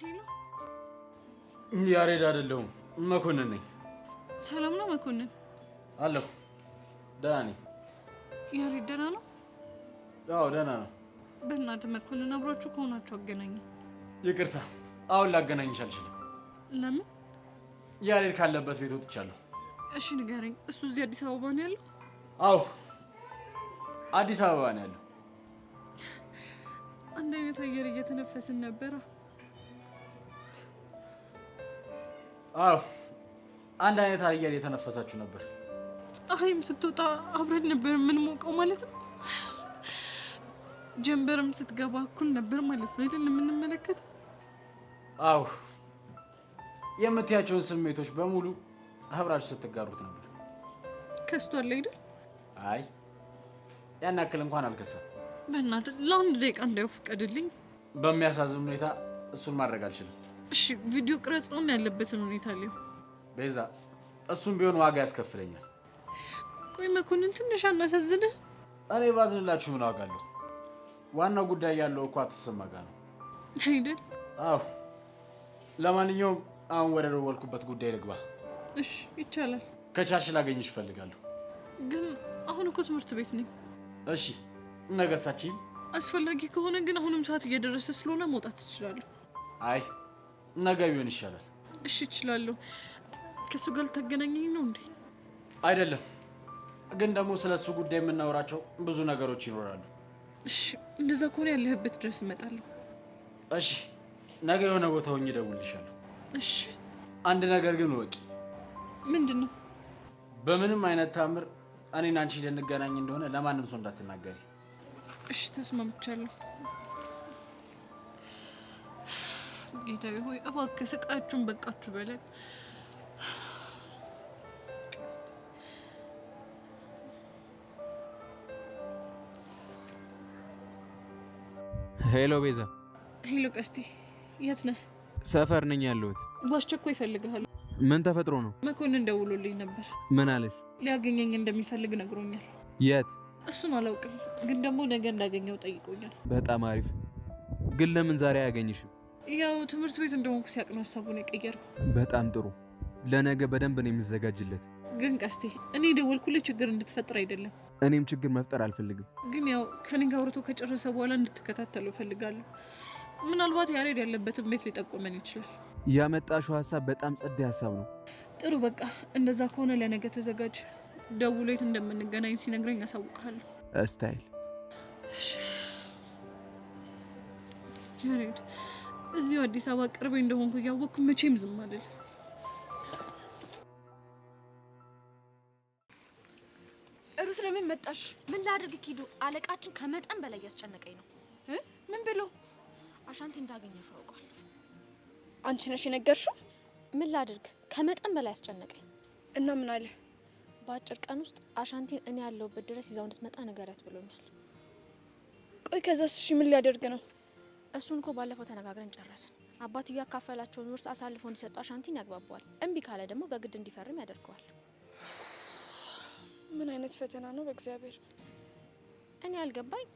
ሄሎ ያሬድ አይደለሁም መኮንን ነኝ። ሰላም ነው መኮንን? አለሁ ደህና ነኝ። ያሬድ ደህና ነው? አዎ ደህና ነው። በእናትህ መኮንን አብራችሁ ከሆናችሁ አገናኝ። ይቅርታ አሁን ላገናኝሽ አልችልም። ለምን? ያሬድ ካለበት ቤት ወጥቻለሁ። እሺ ንገረኝ፣ እሱ እዚህ አዲስ አበባ ነው ያለው? አዎ አዲስ አበባ ነው ያለው። አንድ አይነት አየር እየተነፈስን ነበረ። አዎ አንድ አይነት አየር እየተነፈሳችሁ ነበር። ፀሐይም ስትወጣ አብረን ነበር የምንሞቀው ማለት ነው። ጀንበርም ስትገባ እኩል ነበር ማለት ነው አይደል የምንመለከተው? አዎ የምትያቸውን ስሜቶች በሙሉ አብራችሁ ስትጋሩት ነበር። ከስቷል አይደል? አይ ያን ያክል እንኳን አልከሳም። በእናትህ ለአንድ ደቂቃ እንዳይፈቀድልኝ። በሚያሳዝን ሁኔታ እሱን ማድረግ አልችልም። እሺ ቪዲዮ ቅረጽውን ያለበትን ሁኔታ ላይ ቤዛ፣ እሱም ቢሆን ዋጋ ያስከፍለኛል። ቆይ መኮንን ትንሽ አናሳዝንህ? እኔ ባዝንላችሁ ምን ዋጋ አለው? ዋናው ጉዳይ ያለው እኮ አቶ ተሰማ ጋር ነው አይደል? አዎ ለማንኛውም አሁን ወደ ደወልኩበት ጉዳይ ልግባ። እሺ ይቻላል። ከቻልሽ ላገኝሽ እፈልጋለሁ። ግን አሁን እኮ ትምህርት ቤት ነኝ። እሺ ነገሳችኝ። አስፈላጊ ከሆነ ግን አሁንም ሰዓት እየደረሰ ስለሆነ መውጣት ትችላለህ። አይ ነገ ቢሆን ይሻላል። እሺ እችላለሁ። ከሱ ጋር ልታገናኘኝ ነው እንዴ? አይደለም፣ ግን ደግሞ ስለሱ ጉዳይ የምናወራቸው ብዙ ነገሮች ይኖራሉ። እሺ እንደዛ ከሆነ ያለህበት ድረስ እመጣለሁ። እሺ ነገ የሆነ ቦታ ሆኜ እደውልልሻለሁ። እሺ አንድ ነገር ግን ወቂ። ምንድነው? በምንም አይነት ታምር እኔና አንቺ ልንገናኝ እንደሆነ ለማንም ሰው እንዳትናገሪ። እሺ ተስማምቻለሁ። ጌታዬ ሆይ እባክህ ስቃችሁን በቃችሁ በለን። ሄሎ ቤዛ። ሄሎ ቀስቴ፣ የት ነህ? ሰፈር ነኝ ያለሁት። በአስቸኳይ እፈልግሃለሁ። ምን ተፈጥሮ ነው? መኮንን ደውሎልኝ ነበር። ምን አለሽ? ሊያገኘኝ እንደሚፈልግ ነግሮኛል። የት? እሱን አላውቅም፣ ግን ደግሞ ነገ እንዳገኘው ጠይቆኛል። በጣም አሪፍ። ግን ለምን ዛሬ አያገኝሽም? ያው ትምህርት ቤት እንደሆንኩ ሲያቅ ነው ሀሳቡን የቀየረው። በጣም ጥሩ። ለነገ በደንብ ነው የሚዘጋጅለት። ግን ቀስቴ፣ እኔ ደወልኩልህ ችግር እንድትፈጥር አይደለም። እኔም ችግር መፍጠር አልፈልግም። ግን ያው ከኔ ጋር አውርቶ ከጨረሰ በኋላ እንድትከታተለው እፈልጋለሁ። ምናልባት ያሬድ ያለበትን ቤት ሊጠቁመን ይችላል። ያመጣሽው ሀሳብ በጣም ጸዴ ሀሳብ ነው። ጥሩ በቃ እንደዛ ከሆነ ለነገ ተዘጋጅ። ደውሎ የት እንደምንገናኝ ሲነግረኝ አሳውቅሃለሁ። ስታይል። ያሬድ እዚሁ አዲስ አበባ ቅርቤ እንደሆንኩ እያወቅኩ መቼም ዝም አልል። ሩስ ለምን መጣሽ? ምን ላድርግ ኪዱ? አለቃችን ከመጠን በላይ ያስጨነቀኝ ነው። ምን ብሎ? አሻንቲ እንዳገኘሽ አውቃለሁ። አንቺ ነሽ የነገርሽው? ምን ላድርግ? ከመጠን በላይ ያስጨነቀኝ እና ምን አለ? በአጭር ቀን ውስጥ አሻንቲን እኔ ያለሁበት ድረስ ይዛው እንድትመጣ ንገሪያት ብሎኛል። ቆይ ከዛስ እሺ ምን ሊያደርግ ነው? እሱን እኮ ባለፈው ተነጋግረን ጨረስን። አባትዬው ያካፈላቸውን ውርስ አሳልፎ እንዲሰጡ አሻንቲን ያግባባዋል። እምቢ ካለ ደግሞ በግድ እንዲፈርም ያደርገዋል። ምን አይነት ፈተና ነው በእግዚአብሔር። እኔ ያልገባኝ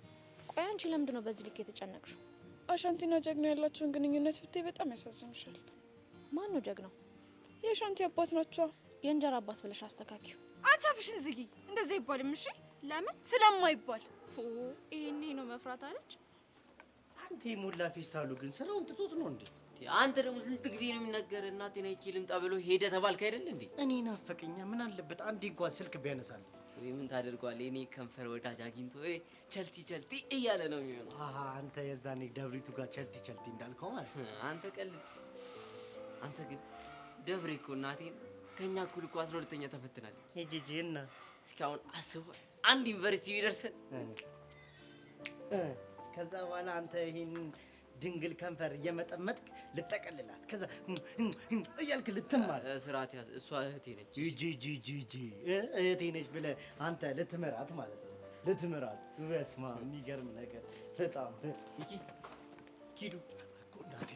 ቆይ አንቺ ለምንድን ነው በዚህ ልክ የተጨነቅሽው? አሻንቲና ጀግና ያላቸውን ግንኙነት ብታይ በጣም ያሳዝኑሻል። ማን ነው ጀግናው? የአሻንቲ አባት ናቸው። የእንጀራ አባት ብለሽ አስተካኪው። አንቺ አፍሽን ዝጊ። እንደዛ ይባልም እሺ? ለምን? ስለማይባል። ይሄኔ ነው መፍራት አለች። አንተ ሙላ ፌስታሉ ግን ስራውን ትቶት ነው እንዴ? አንተ ደግሞ ስንት ጊዜ ነው የሚነገር? እናቴ ነች ልምጣ ብሎ ሄደ ተባልክ አይደል እንዴ? እኔ ናፈቀኛ። ምን አለበት አንዴ እንኳን ስልክ ቢያነሳል። ምን ታደርጓለህ? እኔ ከንፈር ወዳጅ አግኝቶ ቸልቲ ቸልቲ እያለ ነው የሚሆነው። አንተ የዛኔ ደብሪቱ ጋር ቸልቲ ቸልቲ እንዳልከው ማለት አንተ ቀልድ። አንተ ግን ደብሬ እኮ እናቴን ከኛ እኩል እኮ 12ኛ ተፈትናለች። ጂጂ እና እስካሁን አስቡ አንድ ዩኒቨርሲቲ ቢደርሰን ከዛ በኋላ አንተ ይሄን ድንግል ከንፈር እየመጠመጥክ ልጠቀልላት ከዛ እያልክ ልትማር ስርዓት ያዝ። እሷ እህቴ ነች። ጂጂ እህቴ ነች ብለህ አንተ ልትምራት ማለት ነው። ልትምራት በስማ የሚገርም ነገር በጣም ኪዱ ቆንዳቴ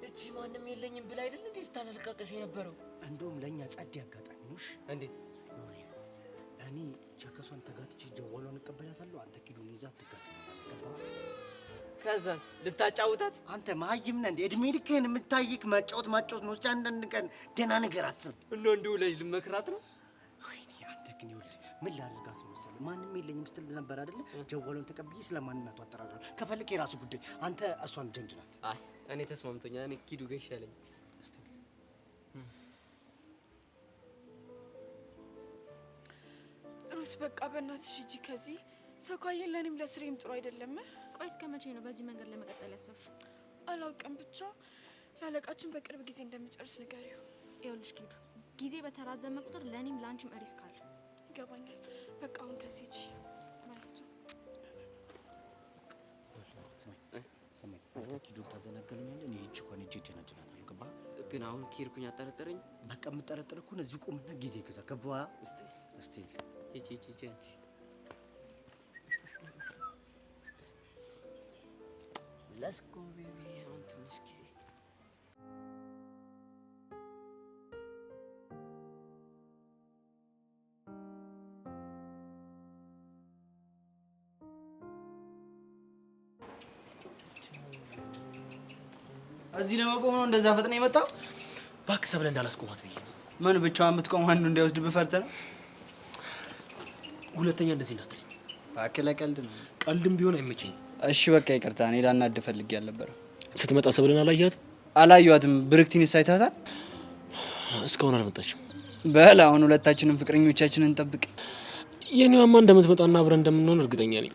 እቺ ማንም የለኝም ብላ አይደል እንዴ ስታለልቃቀስ የነበረው? እንደውም ለኛ ጸዴ አጋጣሚ ነውሽ። እንዴት? እኔ ቸከሷን ተጋትቼ ጀዋሏን እቀበላታለሁ። አንተ ኪዱን ይዛ ትጋትታለህ። ከዛስ ልታጫውታት? አንተ መሀይም ነህ እንዴ? እድሜ ልክህን የምታይክ ማጫወት ነው። እስኪ አንዳንድ ቀን ደህና ነገር አስብ። እና እንዲሁ ልጅ ልመክራት ነው? ወይኔ አንተ ግን ይኸውልህ ምን ላድርጋት ነው መሰለህ? ማንም የለኝም ስትል ነበር አይደለ? ጀዋሉን ተቀብዬ ስለማንነቱ አጠራራለሁ። ከፈለክ የራሱ ጉዳይ። አንተ እሷን ጀንጅናት። አይ እኔ ተስማምቶኛል። እኔ ኪዱ ጋር ይሻለኝ። ሩት በቃ በእናትሽ ሂጂ ከዚህ። ሰው ካየን ለእኔም ለስሬም ጥሩ አይደለም። ቆይ እስከ መቼ ነው በዚህ መንገድ ለመቀጠል ያሰብሽው? አላውቅም፣ ብቻ ላለቃችን በቅርብ ጊዜ እንደሚጨርስ ንገሪው። ይኸውልሽ ኪዱ፣ ጊዜ በተራዘመ ቁጥር ለእኔም ለአንቺም ሪስክ አለ። ይገባኛል። በቃ አሁን ከዚህ ሂጂ። ኪዱን ታዘናገለኛለህ። እኔ ሂጅ እኮ ሂጅ ጀናጀናታለሁ። ገባህ? ግን አሁን ከሄድኩኝ አጠረጠረኝ። በቃ የምጠረጥር እኮ እዚሁ ቁምና ጊዜ ገዛ። ገባህ? እስቲ ሂጂ አንቺ Let's go baby. አሁን ትንሽ ጊዜ እዚህ ለመቆም ነው እንደዛ ፈጥነ የመጣው? እባክህ ሰብለ እንዳላስቆማት ብዬ ነው። ምን ብቻዋን የምትቆም አንዱ እንዳይወስድብህ ፈርተህ ነው? ሁለተኛ እንደዚህ እንዳትለኝ። እባክህ ለቀልድ ነው። ቀልድም ቢሆን አይመቸኝም። እሺ በቃ ይቅርታ። እኔ ላናድህ ፈልጌ አልነበረም። ስትመጣ ሰብለን አላየሃትም? አላየኋትም። ብርክቲንስ አይተሃታል? እስካሁን አልመጣችም። በል አሁን ሁለታችንም ፍቅረኞቻችንን እንጠብቅ። የኔዋማ እንደምትመጣና አብረን እንደምንሆን እርግጠኛ ነኝ።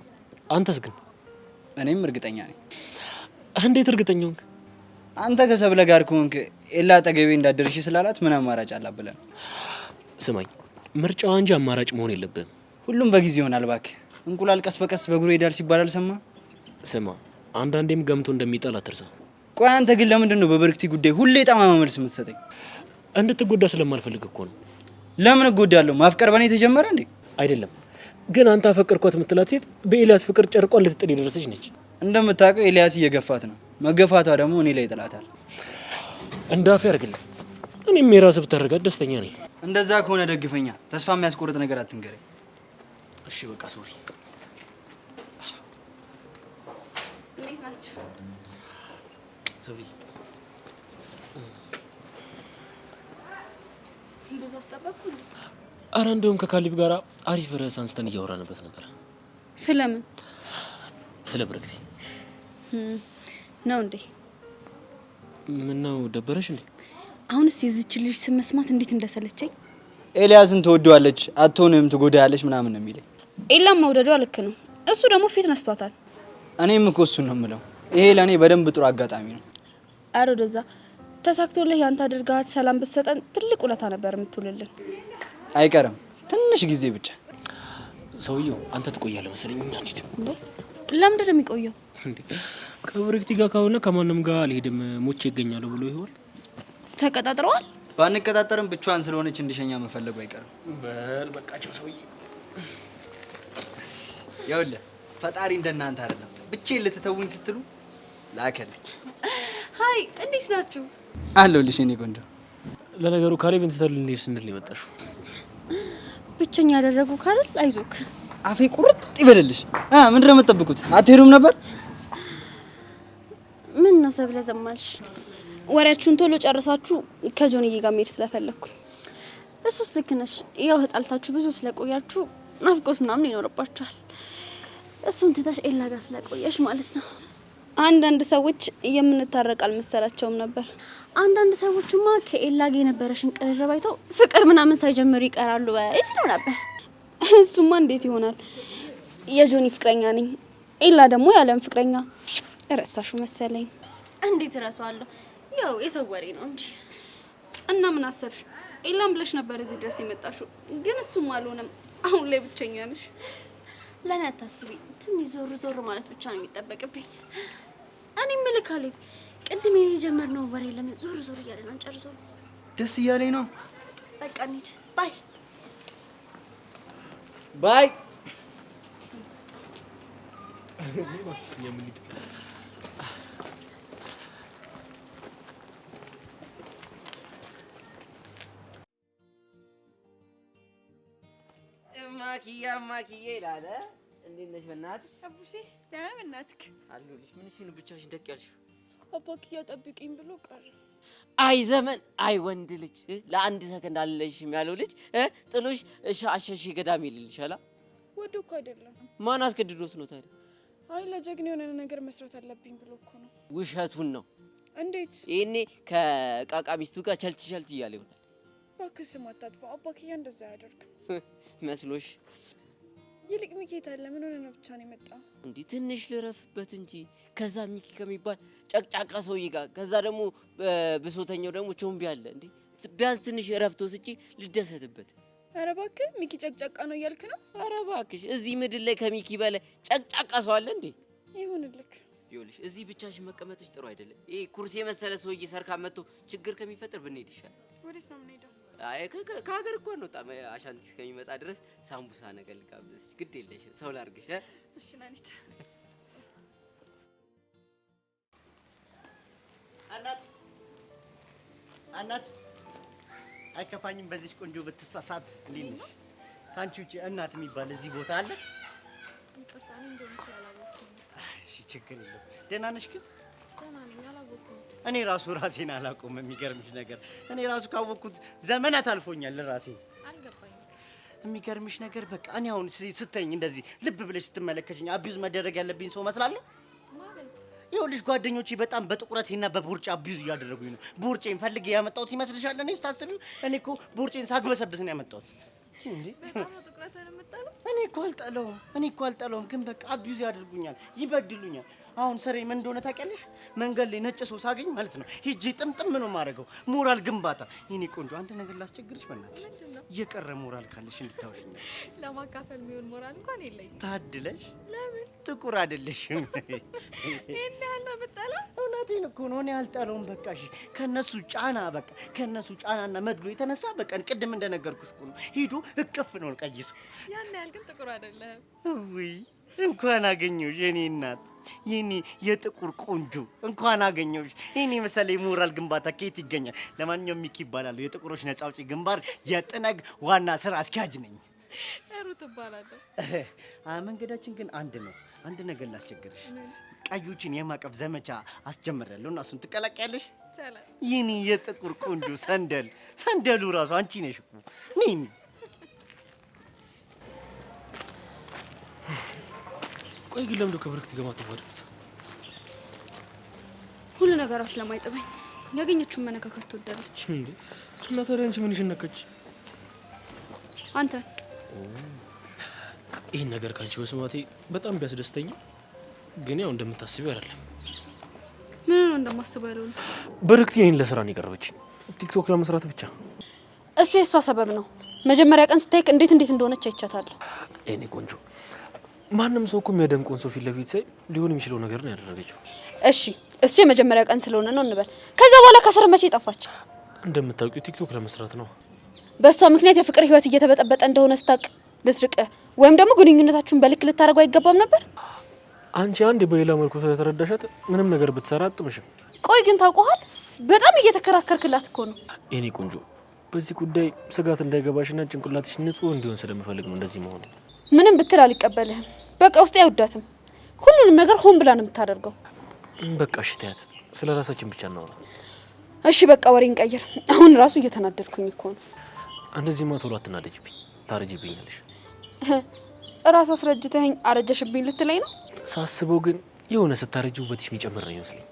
አንተስ ግን? እኔም እርግጠኛ ነኝ። እንዴት እርግጠኛ ሆንክ? አንተ ከሰብለ ጋር ከሆንክ ኤላ አጠገቤ እንዳደርሽ ስላላት ምን አማራጭ አላት ብለህ ነው? ስማኝ፣ ምርጫዋ እንጂ አማራጭ መሆን የለብህም። ሁሉም በጊዜ ይሆናል እባክህ። እንቁላል ቀስ በቀስ በእግሩ ይሄዳል ሲባል አልሰማህም? ስማ፣ አንዳንዴም ገምቶ እንደሚጣል አትርሳ። ቆይ አንተ ግን ለምንድን ነው በብርክቲ ጉዳይ ሁሌ ጠማማ መልስ የምትሰጠኝ? እንድትጎዳ ስለማልፈልግ እኮ ነው። ለምን እጎዳለሁ? ማፍቀር በእኔ የተጀመረ እንዴ? አይደለም ግን አንተ አፈቀርኳት የምትላት ሴት በኤልያስ ፍቅር ጨርቋን ልትጥል የደረሰች ነች። እንደምታውቀው ኤልያስ እየገፋት ነው። መገፋቷ ደግሞ እኔ ላይ ጥላታል። እንዳፍ ያርግልህ። እኔም የራስህ ብታረጋት ደስተኛ ነኝ። እንደዛ ከሆነ ደግፈኛ። ተስፋ የሚያስቆርጥ ነገር አትንገረኝ። እሺ በቃ ሶሪ። እንዴት ናችሁ? ሰብሊ ብዙ አስጠበቅኩ እንዴ? አረ እንደውም ከካሊብ ጋር አሪፍ ርዕስ አንስተን እያወራንበት ነበር። ስለምን? ስለ ብርክቲ ነው እንዴ? ምን ነው ደበረሽ እንዴ? አሁንስ የዚች ልጅ ስም መስማት እንዴት እንደሰለቸኝ። ኤልያስን ትወደዋለች አትሆንም ትጎዳያለች ምናምን ነው የሚለኝ። ኤላም መውደዷ ልክ ነው። እሱ ደግሞ ፊት ነስቷታል። እኔም እኮ እሱን ነው የምለው። ይሄ ለእኔ በደንብ ጥሩ አጋጣሚ ነው። አረ ወደዛ ተሳክቶልህ ያንተ አድርጋት ሰላም ብትሰጠን ትልቅ ውለታ ነበር የምትውልልን። አይቀርም ትንሽ ጊዜ ብቻ። ሰውየው አንተ ትቆያለህ መሰለኝ። እኛ እንሂድ። እንዴ ለምንድን ነው የሚቆየው? እንዴ ከብርክቲ ጋር ከሆነ ከማንም ጋር አልሄድም ሞቼ ይገኛሉ ብሎ ይሆን? ተቀጣጥረዋል? ባንቀጣጠርም ብቻዋን ስለሆነች እንዲሸኛ መፈለጉ አይቀርም። በል በቃቸው ሰውዬ። ይኸውልህ ፈጣሪ እንደናንተ አይደለም። ብቻዬን ልትተውኝ ስትሉ ላከልኝ። ሃይ እንዴት ናችሁ? አለሁልሽ የእኔ ቆንጆ። ለነገሩ ካሌብን ትተን ልንሄድ ስንል ነው የመጣሽው። ብቸኛ ያደረጉ ካል አይዞክ። አፌ ቁርጥ ይበልልሽ። ምንድን ነው የምትጠብቁት? አትሄዱም ነበር? ምን ነው ሰብለ ዘማልሽ? ወሬያችሁን ቶሎ ጨርሳችሁ ከጆንዬ ጋር መሄድ ስለፈለኩኝ። እሱስ ልክ ነሽ። ያው ተጣልታችሁ ብዙ ስለቆያችሁ ናፍቆት ምናምን ይኖርባችኋል። እሱን ትተሽ ኤላ ጋር ስለቆየሽ ማለት ነው። አንዳንድ ሰዎች የምንታረቅ አልመሰላቸውም ነበር። አንዳንድ ሰዎችማ ከኤላ ጋር የነበረሽን ቅርርብ አይተው ፍቅር ምናምን ሳይጀምሩ ይቀራሉ ሲሉ ነበር። እሱማ እንዴት ይሆናል? የጆኒ ፍቅረኛ ነኝ፣ ኤላ ደግሞ ያለም ፍቅረኛ። ረሳሹ መሰለኝ። እንዴት እረሳዋለሁ? ያው የሰው ወሬ ነው እንጂ። እና ምን አሰብሽ? ኤላም ብለሽ ነበር እዚህ ድረስ የመጣሽው፣ ግን እሱም አልሆነም። አሁን ላይ ብቸኛ ነሽ። ለኔ አታስቢ። ትንሽ ዞር ዞር ማለት ብቻ ነው የሚጠበቅብኝ። እኔ ምልካሌ ቅድም የጀመርነው ወሬ ለምን ዞር ዞር እያለን አንጨርሰው? ደስ እያለኝ ነው። በቃ እንሂድ። ባይ ባይ። ማኪያ ይላል። እንዴት ነሽ በእናትሽ? አቡሼ ደህና በእናትህ አለሁልሽ። ምን እሺ ነው ብቻሽን ደቅ ያልሽው? አባክያ ጠብቂኝ ብሎ ቀረ። አይ ዘመን አይ ወንድ ልጅ ለአንድ ሰከንድ አለሽም ያለው ልጅ ጥሎሽ አሸሽ ገዳም ይልልሻላ። ወዶ እኮ አይደለም። ማን አስገድዶት ነው ታዲያ? አይ ለጀግና የሆነ ነገር መስራት አለብኝ ብሎ እኮ ነው። ውሸቱን ነው። እንዴት? ይሄኔ ከቃቃ ሚስቱ ጋር ቸልት እያለ ይሆናል። እባክህ ስም አታጥፋ። አባክያ እንደዛ አያደርግም መስሎሽ? ይልቅ ሚኪ የት አለ? ምን ሆነ ነው ብቻ ነው የመጣው? እንዴ ትንሽ ልረፍበት እንጂ ከዛ ሚኪ ከሚባል ጨቅጫቃ ሰውዬ ጋር ከዛ ደግሞ ብሶተኛው ደግሞ ቾምቢ አለ። እንዴ ቢያንስ ትንሽ እረፍት ወስጪ ልደሰትበት። ኧረ እባክህ ሚኪ ጨቅጫቃ ነው እያልክ ነው? ኧረ እባክሽ እዚህ ምድር ላይ ከሚኪ በላይ ጨቅጫቃ ሰው አለ እንዴ? ይሁንልክ። ይኸውልሽ እዚህ ብቻሽን መቀመጥሽ ጥሩ አይደለም። ይሄ ኩርሲ የመሰለ ሰውዬ ሰርካ መጥቶ ችግር ከሚፈጠር ብንሄድ ይሻላል። ወዴት ነው የምንሄደው? አይ ከሀገር እኮ አንወጣም። አሻንቲ እስከሚመጣ ድረስ ሳምቡሳ ነገር ልጋብዝሽ። ግድ የለሽም ሰው ላድርግሽ። እሺ ና እንሂድ። እናት አይከፋኝም በዚህ ቆንጆ ብትሳሳት። እንዴት ነሽ? ካንቺ ውጪ እናት የሚባል እዚህ ቦታ አለ? ይቅርታ እኔ እንደሆነ ስላላወቅኩኝ። እሺ ችግር የለም። ደህና ነሽ ግን? ደህና ነኝ። አላወቅኩም። እኔ ራሱ ራሴን አላውቀውም። የሚገርምሽ ነገር እኔ ራሱ ካወቅኩት ዘመናት አልፎኛል። ራሴ አልገባኝም። የሚገርምሽ ነገር በቃ እኔ አሁን ስተኝ እንደዚህ ልብ ብለሽ ስትመለከችኝ አቢዩዝ መደረግ ያለብኝ ሰው መስላለሁ? ማለት ይኸውልሽ ጓደኞቼ በጣም በጥቁረቴና በቦርጫ አቢዩዝ እያደረጉኝ ነው። ቦርጬን ፈልጌ ያመጣሁት ይመስልሻል? እኔ ስታስቢው እኔ እኮ ቦርጬን ሳግበሰብስ ነው ያመጣሁት። እንዴ በጣም ነው ጥቁረትን የምጠለው። እኔ እኮ አልጠለውም፣ ግን በቃ አቢዩዝ ያደርጉኛል፣ ይበድሉኛል። አሁን ስሬ ምን እንደሆነ ታውቂያለሽ? መንገድ ላይ ነጭ ሰው ሳገኝ ማለት ነው ሂጂ ጥምጥም ነው የማደርገው። ሞራል ግንባታ። የኔ ቆንጆ አንድ ነገር ላስቸግርሽ በእናትሽ። ምንድነው? የቀረ ሞራል ካለሽ እንድታወሽኝ። ለማካፈል የሚሆን ሞራል እንኳን የለኝም። ታድለሽ። ለምን? ጥቁር አይደለሽም። ይሄን ያህል ነው የምጠለው? እውነቴን እኮ ነው። እኔ አልጠለውም። በቃ እሺ፣ ከነሱ ጫናና መድሎ የተነሳ በቀን ቅድም እንደነገርኩሽ እኮ ነው ሂዱ እቅፍ ነው ቀይሱ። ያን ያህል ግን ጥቁር አይደለም። ውይ እንኳን አገኘሁሽ የኔ እናት፣ የኔ የጥቁር ቆንጆ እንኳን አገኘሁሽ። የኔ መሰለ የሞራል ግንባታ ከየት ይገኛል? ለማንኛውም ሚኪ ይባላል፣ የጥቁሮች ነፃ አውጪ ግንባር የጥነግ ዋና ስራ አስኪያጅ ነኝ። ሩት እባላለሁ። መንገዳችን ግን አንድ ነው። አንድ ነገር ላስቸግርሽ። ቀዮችን የማቀፍ ዘመቻ አስጀምሬያለሁ እና እሱን ትቀላቀያለሽ? ይቻላል። የኔ የጥቁር ቆንጆ ሰንደሉ ራሱ አንቺ ነሽ እኮ። ነይ ቆይ ግን ለምንድነው ከብርክት ጋር ማተዋወዱት? ሁሉ ነገሯ ስለማይጥመኝ ያገኘችውን መነካከት ትወዳለች። እንዴ እና ታዲያ አንቺ ምንሽ ነካች? አንተ ይሄን ነገር ካንቺ መስማቴ በጣም ቢያስደስተኝ ግን ያው እንደምታስቢው አይደለም። ምን ነው እንደማስበው ያለው? ብርክት ይሄን ለስራ ነው የቀረበችኝ፣ ቲክቶክ ለመስራት ብቻ። እሱ የሷ ሰበብ ነው። መጀመሪያ ቀን ስታይክ እንዴት እንደሆነች አይቻታለሁ። እኔ ቆንጆ ማንም ሰው እኮ የሚያደንቀውን ሰው ፊት ለፊት ሳይ ሊሆን የሚችለው ነገር ነው ያደረገችው። እሺ እሱ የመጀመሪያ ቀን ስለሆነ ነው እንበል። ከዛ በኋላ ከስር መቼ ጠፋች? እንደምታውቂው ቲክቶክ ለመስራት ነው። በሷ ምክንያት የፍቅር ህይወት እየተበጠበጠ እንደሆነ ስታውቅ ልትርቅ ወይም ደግሞ ግንኙነታችሁን በልክ ልታደርጉ አይገባም ነበር? አንቺ አንድ በሌላ መልኩ ስለተረዳሻት ምንም ነገር ብትሰራ አጥምሽም። ቆይ ግን ታውቀዋል፣ በጣም እየተከራከርክላት እኮ ነው። እኔ ቆንጆ በዚህ ጉዳይ ስጋት እንዳይገባሽና ጭንቅላትሽ ንጹህ እንዲሆን ስለምፈልግ ነው እንደዚህ መሆኑ። ምንም ብትል አልቀበልህም። በቃ ውስጥ አይወዳትም። ሁሉንም ነገር ሆን ብላ ነው የምታደርገው። በቃ እሺ ተያት፣ ስለ ራሳችን ብቻ እናወራ። እሺ በቃ ወሬን ቀይር። አሁን ራሱ እየተናደድኩኝ እኮ ነው። እንደዚህማ ቶሎ አትናደጅብኝ፣ ታረጅብኛለሽ። ራስ አስረጅተኸኝ አረጀሽብኝ ልትለኝ ነው? ሳስበው ግን የሆነ ስታረጂ ውበትሽ የሚጨምር ነው ይመስለኝ።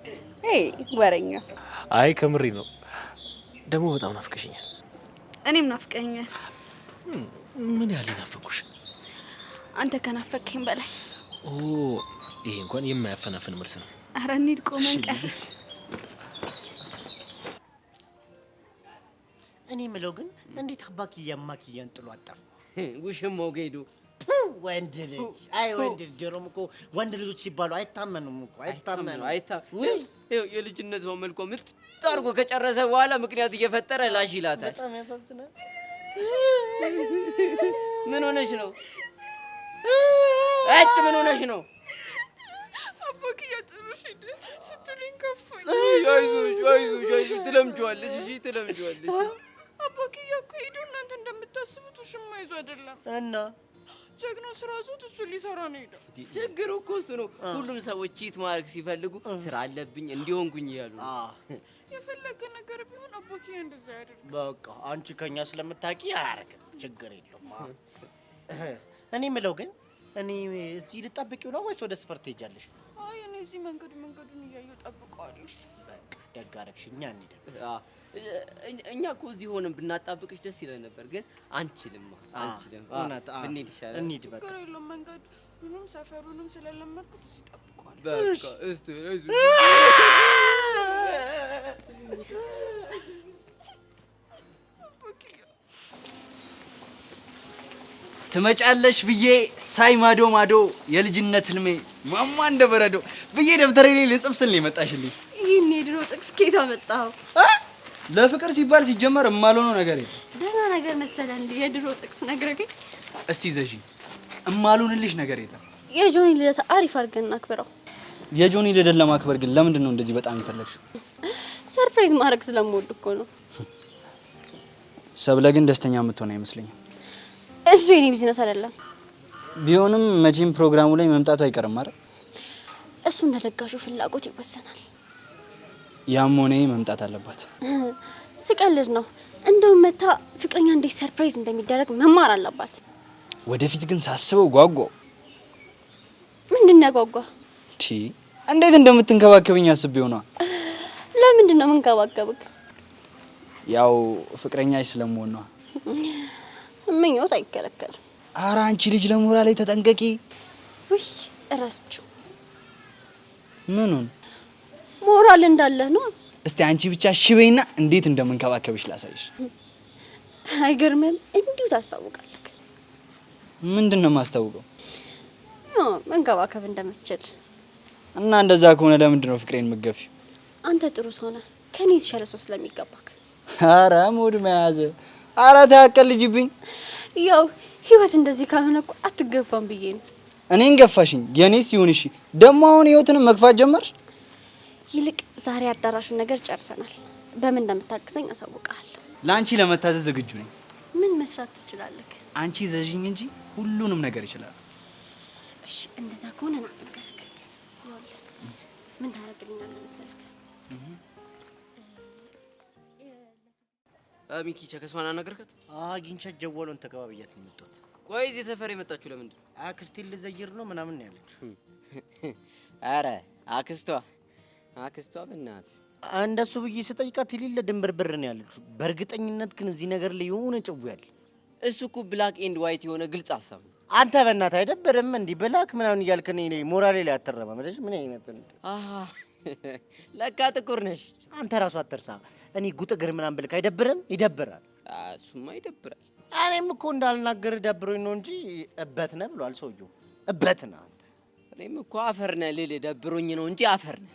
ወሬኛ። አይ ከምሬ ነው። ደግሞ በጣም ናፍቀሽኛል። እኔም ናፍቀኛል። ምን ያህል ናፈቁሽ? አንተ ከናፈቀኝ በላይ። ይሄ እንኳን የማያፈናፍን መልስ ነው። ኧረ እንሂድ፣ ቆመን ቀር። እኔ የምለው ግን እንዴት አባክያ ማክያን ጥሎ አጠፋ? ውሽማው ሄዱ። ወንድ ልጅ አይ ወንድ ልጅ ጀሮም እኮ ወንድ ልጆች ሲባሉ አይታመኑም እኮ አይታመኑ። የልጅነት ሰው መልኮ ምጥ አድርጎ ከጨረሰ በኋላ ምክንያት እየፈጠረ ላሽ ይላታል። በጣም ያሳዝናል። ምን ሆነሽ ነው? ምን ሆነሽ ነው? አባክያ ጥሩሽ ሄደ ስትሉኝ ከፋኝ። አይዞሽ ትለምጂዋለሽ። እሺ ትለምጂዋለሽ። አባክያ እኮ ሄዱ እናንተ እንደምታስቡት ውሽማ ይዞ አይደለም። እና ጀግናው ስራ ዞት እሱ ሊሰራ ነው ሄደ። ችግሩ እኮ እሱ ነው። ሁሉም ሰዎች ቺት ማድረግ ሲፈልጉ ስራ አለብኝ እንዲሆንኩኝ እያሉ የፈለገ ነገር ቢሆን አባቴ እንደዛ ያደርግ። በቃ አንቺ ከኛ ስለምታውቂ አያረግም፣ ችግር የለውም። እኔ የምለው ግን እኔ እዚህ ልጠብቂው ነው ወይስ ወደ ሰፈር ትሄጃለሽ? አይ እኔ እዚህ መንገዱን እያየሁ ጠብቀዋለሁ። በቃ ደግ አደረግሽ። እኛ እንሂድ። እኛ እኮ እዚህ ሆነን ብናጣብቅሽ ደስ ይለን ነበር፣ ግን አንችልም። ብንሄድ ይሻላል። እንሂድ በቃ። ችግር የለውም። መንገዱንም ሰፈሩንም ስለለመድኩት እዚህ ጠብቀዋለሁ። በቃ እስቲ ትመጫለሽ ብዬ ሳይ ማዶ ማዶ የልጅነት ህልሜ ማማ እንደበረዶ ብዬ ደብተሬ ላይ ልጽፍስል ነው የመጣሽልኝ። ይሄን የድሮ ጥቅስ ከየት አመጣኸው? ለፍቅር ሲባል ሲጀመር እማልሆነው ነገር የለም። ደህና ነገር መሰለህ እንዴ? የድሮ ጥቅስ ነግረኸኝ። እስቲ ዘዢ፣ እማልሆንልሽ ነገር የለም። የጆኒ ልደት አሪፍ አድርገን እናክብረው። የጆኒ ልደት ለማክበር ግን ለምንድን ነው እንደዚህ በጣም ይፈለግሽው? ሰርፕራይዝ ማድረግ ስለምወድ እኮ ነው። ሰብለ ግን ደስተኛ የምትሆን አይመስለኝም። እሱ የኔ ቢዝነስ አይደለም። ቢሆንም መቼም ፕሮግራሙ ላይ መምጣቱ አይቀርም አይደል? እሱ እንደ ደጋሹ ፍላጎት ይወሰናል። ያም ሆነ መምጣት አለባት። ስቀልድ ነው። እንደውም መታ ፍቅረኛ እንዴት ሰርፕራይዝ እንደሚደረግ መማር አለባት። ወደፊት ግን ሳስበው ጓጓ። ምንድን ነው ያጓጓ? እንዴት እንደምትንከባከብኝ አስቤው ነው። ለምንድን ነው የምንከባከብክ? ያው ፍቅረኛሽ ስለምሆን ነው። ምኞት አይከለከልም። ኧረ አንቺ ልጅ ለሞራሌ ተጠንቀቂ። ውይ እረስችሁ። ምኑን? ሞራል እንዳለህ ነው። እስቲ አንቺ ብቻ ሽበይና እንዴት እንደምንከባከብሽ ላሳይሽ። አይገርምም? እንዲሁ ታስታውቃለህ። ምንድን ነው የማስታውቀው? መንከባከብ እንደምትችል። እና እንደዛ ከሆነ ለምንድን ነው ፍቅሬን የምትገፊው? አንተ ጥሩ ሰው ነህ፣ ከኔ የተሻለ ሰው ስለሚገባክ። ኧረ ሙድ መያዘ። ኧረ ታቀልጂብኝ። ያው ህይወት እንደዚህ ካልሆነ እኮ አትገፋም ብዬ ነው። እኔን ገፋሽኝ፣ የኔስ ይሁን። እሺ ደግሞ አሁን ህይወትን መግፋት ጀመርሽ? ይልቅ ዛሬ አዳራሹን ነገር ጨርሰናል። በምን እንደምታግዘኝ አሳውቃለሁ። ለአንቺ ለመታዘዝ ዝግጁ ነኝ። ምን መስራት ትችላለህ? አንቺ ዘዥኝ እንጂ ሁሉንም ነገር ይችላል። እሺ እንደዛ ከሆነ ና ነገርክ። ይኸውልህ ምን ታደርግልኛለህ መሰለህ? ሚኪ ቸከሷን አናገርካት? አግኝቻት ጀወሎን ተቀባብያት ነው የመጣሁት። ቆይ እዚህ ሰፈር የመጣችሁ ለምንድን ነው? አክስቴን ልዘይር ነው ምናምን ያለችው። አረ አክስቷ በእናትህ እንደሱ ብዬ ስጠይቃት የሌለ ድንብርብር ነው ያለችው። በእርግጠኝነት ግን እዚህ ነገር ላይ የሆነ ጭው ያለ። እሱ እኮ ብላክ ኤንድ ዋይት የሆነ ግልጽ ሀሳብ ነው። አንተ በእናትህ አይደብርም? እንዲህ ብላክ ምናምን እያልክ እኔ ሞራሌ ላይ አትረማመደሽ። ምን አይነት ለካ ጥቁር ነሽ አንተ። ራሱ አትርሳ። እኔ ጉጥግር ምናምን ብልክ አይደብርም? ይደብራል። እሱማ ይደብራል። እኔም እኮ እንዳልናገር ደብሮኝ ነው እንጂ እበት ነህ ብሏል ሰውዬው። እበት ነህ አንተ። እኔም እኮ አፈር ነህ ልልህ ደብሮኝ ነው እንጂ አፈር ነህ።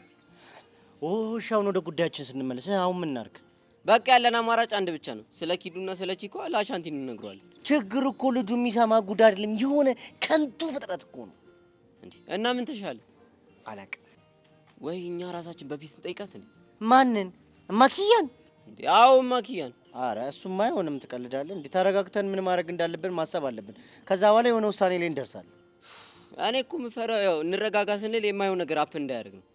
እሺ አሁን ወደ ጉዳያችን ስንመለስ አሁን ምን እናድርግ? በቃ ያለን አማራጭ አንድ ብቻ ነው። ስለ ኪዱና ስለ ቺኮ ለአሻንቲን እንነግረዋለን። ችግር እኮ ልጁ የሚሰማ ጉድ አይደለም። የሆነ ከንቱ ፍጥረት እኮ ነው እንዴ። እና ምን ተሻለ? አላውቅም። ወይ እኛ ራሳችን በፊት እንጠይቃት እንዴ? ማንን? ማኪያን እንዴ? አዎ ማኪያን። አረ እሱማ አይሆንም። ትቀልዳለህ እንዴ? ተረጋግተን ምን ማድረግ እንዳለብን ማሰብ አለብን። ከዛ በኋላ የሆነ ውሳኔ ላይ እንደርሳለን። እኔ እኮ የምፈራው ያው እንረጋጋ ስንል የማይሆን ነገር አፕ እንዳያደርግ ነው።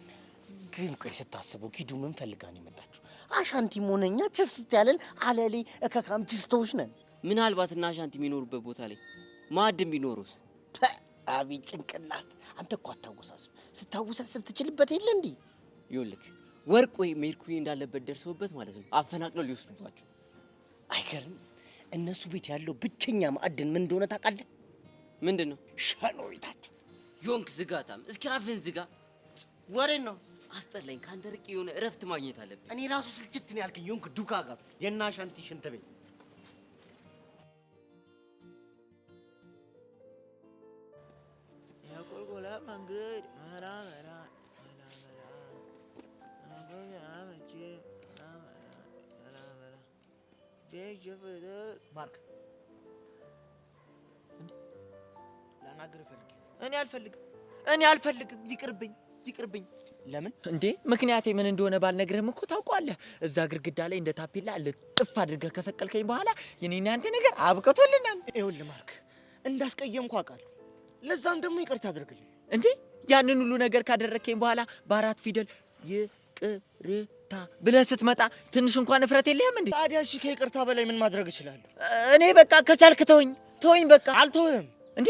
ግን ቆይ ስታስበው ኪዱ ምን ፈልጋ ነው የመጣችው? አሻንቲም ሆነኛ ችስት ያለን አለሌ እከካም ችስቶች ነን። ምናልባት እና አሻንቲ የሚኖሩበት ቦታ ላይ ማዕድን ቢኖሩስ? አቤት ጭንቅላት! አንተ እኮ አታወሳስብ። ስታወሳስብ ትችልበት የለ እንዴ? ይኸውልህ ወርቅ ወይ ሜርኩሪ እንዳለበት ደርሰውበት ማለት ነው አፈናቅለው ሊወስዱባቸው። አይገርም? እነሱ ቤት ያለው ብቸኛ ማዕድን ምን እንደሆነ ታውቃለህ? ምንድን ነው? ሸኖ ቤታቸው። ዮንክ ዝጋታም፣ እስኪ አፍህን ዝጋ። ወሬን ነው አስጠላኝ። ካንተ ርቄ የሆነ እረፍት ማግኘት አለብኝ። እኔ ራሱ ስልችት ነው ያልከኝ። ዮንክ ዱካ ጋር የና አሻንቲ ሽንት ቤት ያቆልቆላ መንገድ መራ መራ ማርክ ላናግር ፈልጌ። እኔ አልፈልግም። ይቅርብኝ። ለምን እንዴ? ምክንያቴ ምን እንደሆነ ባልነግርህም እኮ ታውቀዋለህ። እዛ ግድግዳ ላይ እንደ ታፔላ ልጥፍ አድርገህ ከሰቀልከኝ በኋላ የኔና አንተ ነገር አብቅቶልናል። ይኸውልህ ማርክ፣ እንዳስቀየምኩ አውቃለሁ። ለዛም ደግሞ ይቅርታ አድርግልኝ። እንዴ ያንን ሁሉ ነገር ካደረከኝ በኋላ በአራት ፊደል ይቅርታ ብለህ ስትመጣ ትንሽ እንኳን እፍረት የለህም እንዴ? ታዲያ እሺ ከይቅርታ በላይ ምን ማድረግ እችላለሁ? እኔ በቃ ከቻልክ ተወኝ በቃ። አልተውህም። እንዴ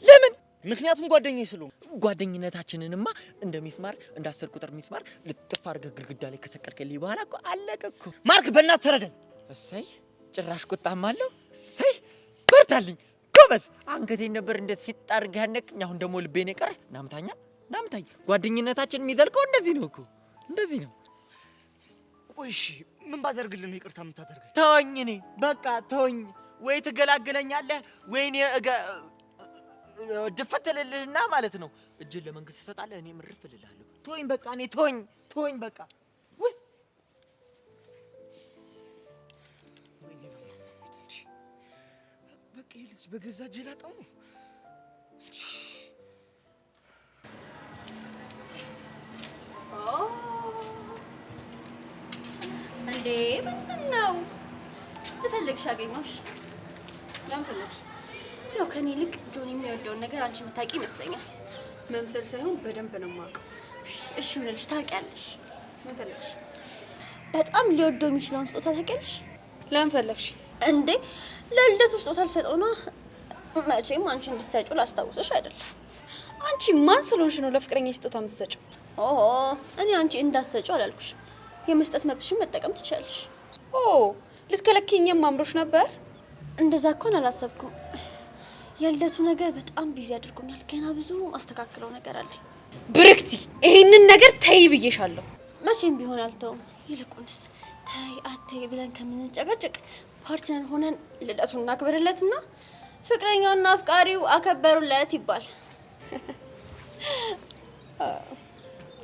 ለምን? ምክንያቱም ጓደኛዬ ስለሆንክ። ጓደኝነታችንንማ እንደ ሚስማር እንደ 10 ቁጥር ሚስማር ልጥፍ አድርገህ ግድግዳ ላይ ከሰቀልከልኝ በኋላ እኮ አለቀ እኮ። ማርክ በእናትህ ተረዳኝ። እሰይ ጭራሽ ቁጣም አለው። እሰይ በርታልኝ ጎበዝ። አንገቴን ነበር እንደ ሲጣርግ ያነቅኝ። አሁን ደግሞ ልቤን የቀረ ናምታኝ። ጓደኝነታችን የሚዘልቀው እንደዚህ ነው እኮ እንደዚህ ነው። ቆይ እሺ ምን ባደርግልህ ነው ይቅርታ የምታደርገኝ? ተወኝ፣ እኔ በቃ ተወኝ። ወይ ትገላግለኛለህ ወይ እኔ ድፈትልልህና ማለት ነው እጅን ለመንግስት ትሰጣለህ፣ እኔ ምርፍ እልልሃለሁ። ተወኝ በቃ እኔ ተወኝ በቃ። ወይ በቃ ልጅ በገዛ እጄ ላጣው ነው። እንዴ ምንድን ነው? ስፈልግሽ አገኘሁሽ። ለምን ፈለግሽ? ያው ከኔ ይልቅ ጆኒ የሚወደውን ነገር አንቺ የምታውቂ ይመስለኛል። መምሰል ሳይሆን በደንብ ነው የማውቀው። እሺ ይሁንልሽ፣ ታውቂያለሽ። ምን ፈለግሽ? በጣም ሊወደው የሚችለውን ስጦታ ታውቂያለሽ? ለምን ፈለግሽ? እንዴ ለልደቱ ስጦታ ልሰጠው ነው። መቼም አንቺ እንድትሰጪው ላስታውስሽ አይደለም። አንቺ ማን ስለሆንሽ ነው ለፍቅረኛ ስጦታ የምትሰጪው? ኦሆ እኔ አንቺ እንዳትሰጪው አላልኩሽ። የመስጠት መብትሽን መጠቀም ትችያለሽ። ኦ ልትከለኪኝም አምሮሽ ነበር? እንደዛ እንኳን አላሰብኩም። የልደቱ ነገር በጣም ቢዚ አድርጎኛል። ገና ብዙ ማስተካከለው ነገር አለ። ብርክቲ ይሄንን ነገር ተይ ብዬሻለሁ። መቼም ቢሆን አልተውም። ይልቁንስ ተይ አተይ ብለን ከምንጨቃጨቅ ፓርትነር ሆነን ልደቱን እናክብርለትና ፍቅረኛውና አፍቃሪው አከበሩለት ይባል።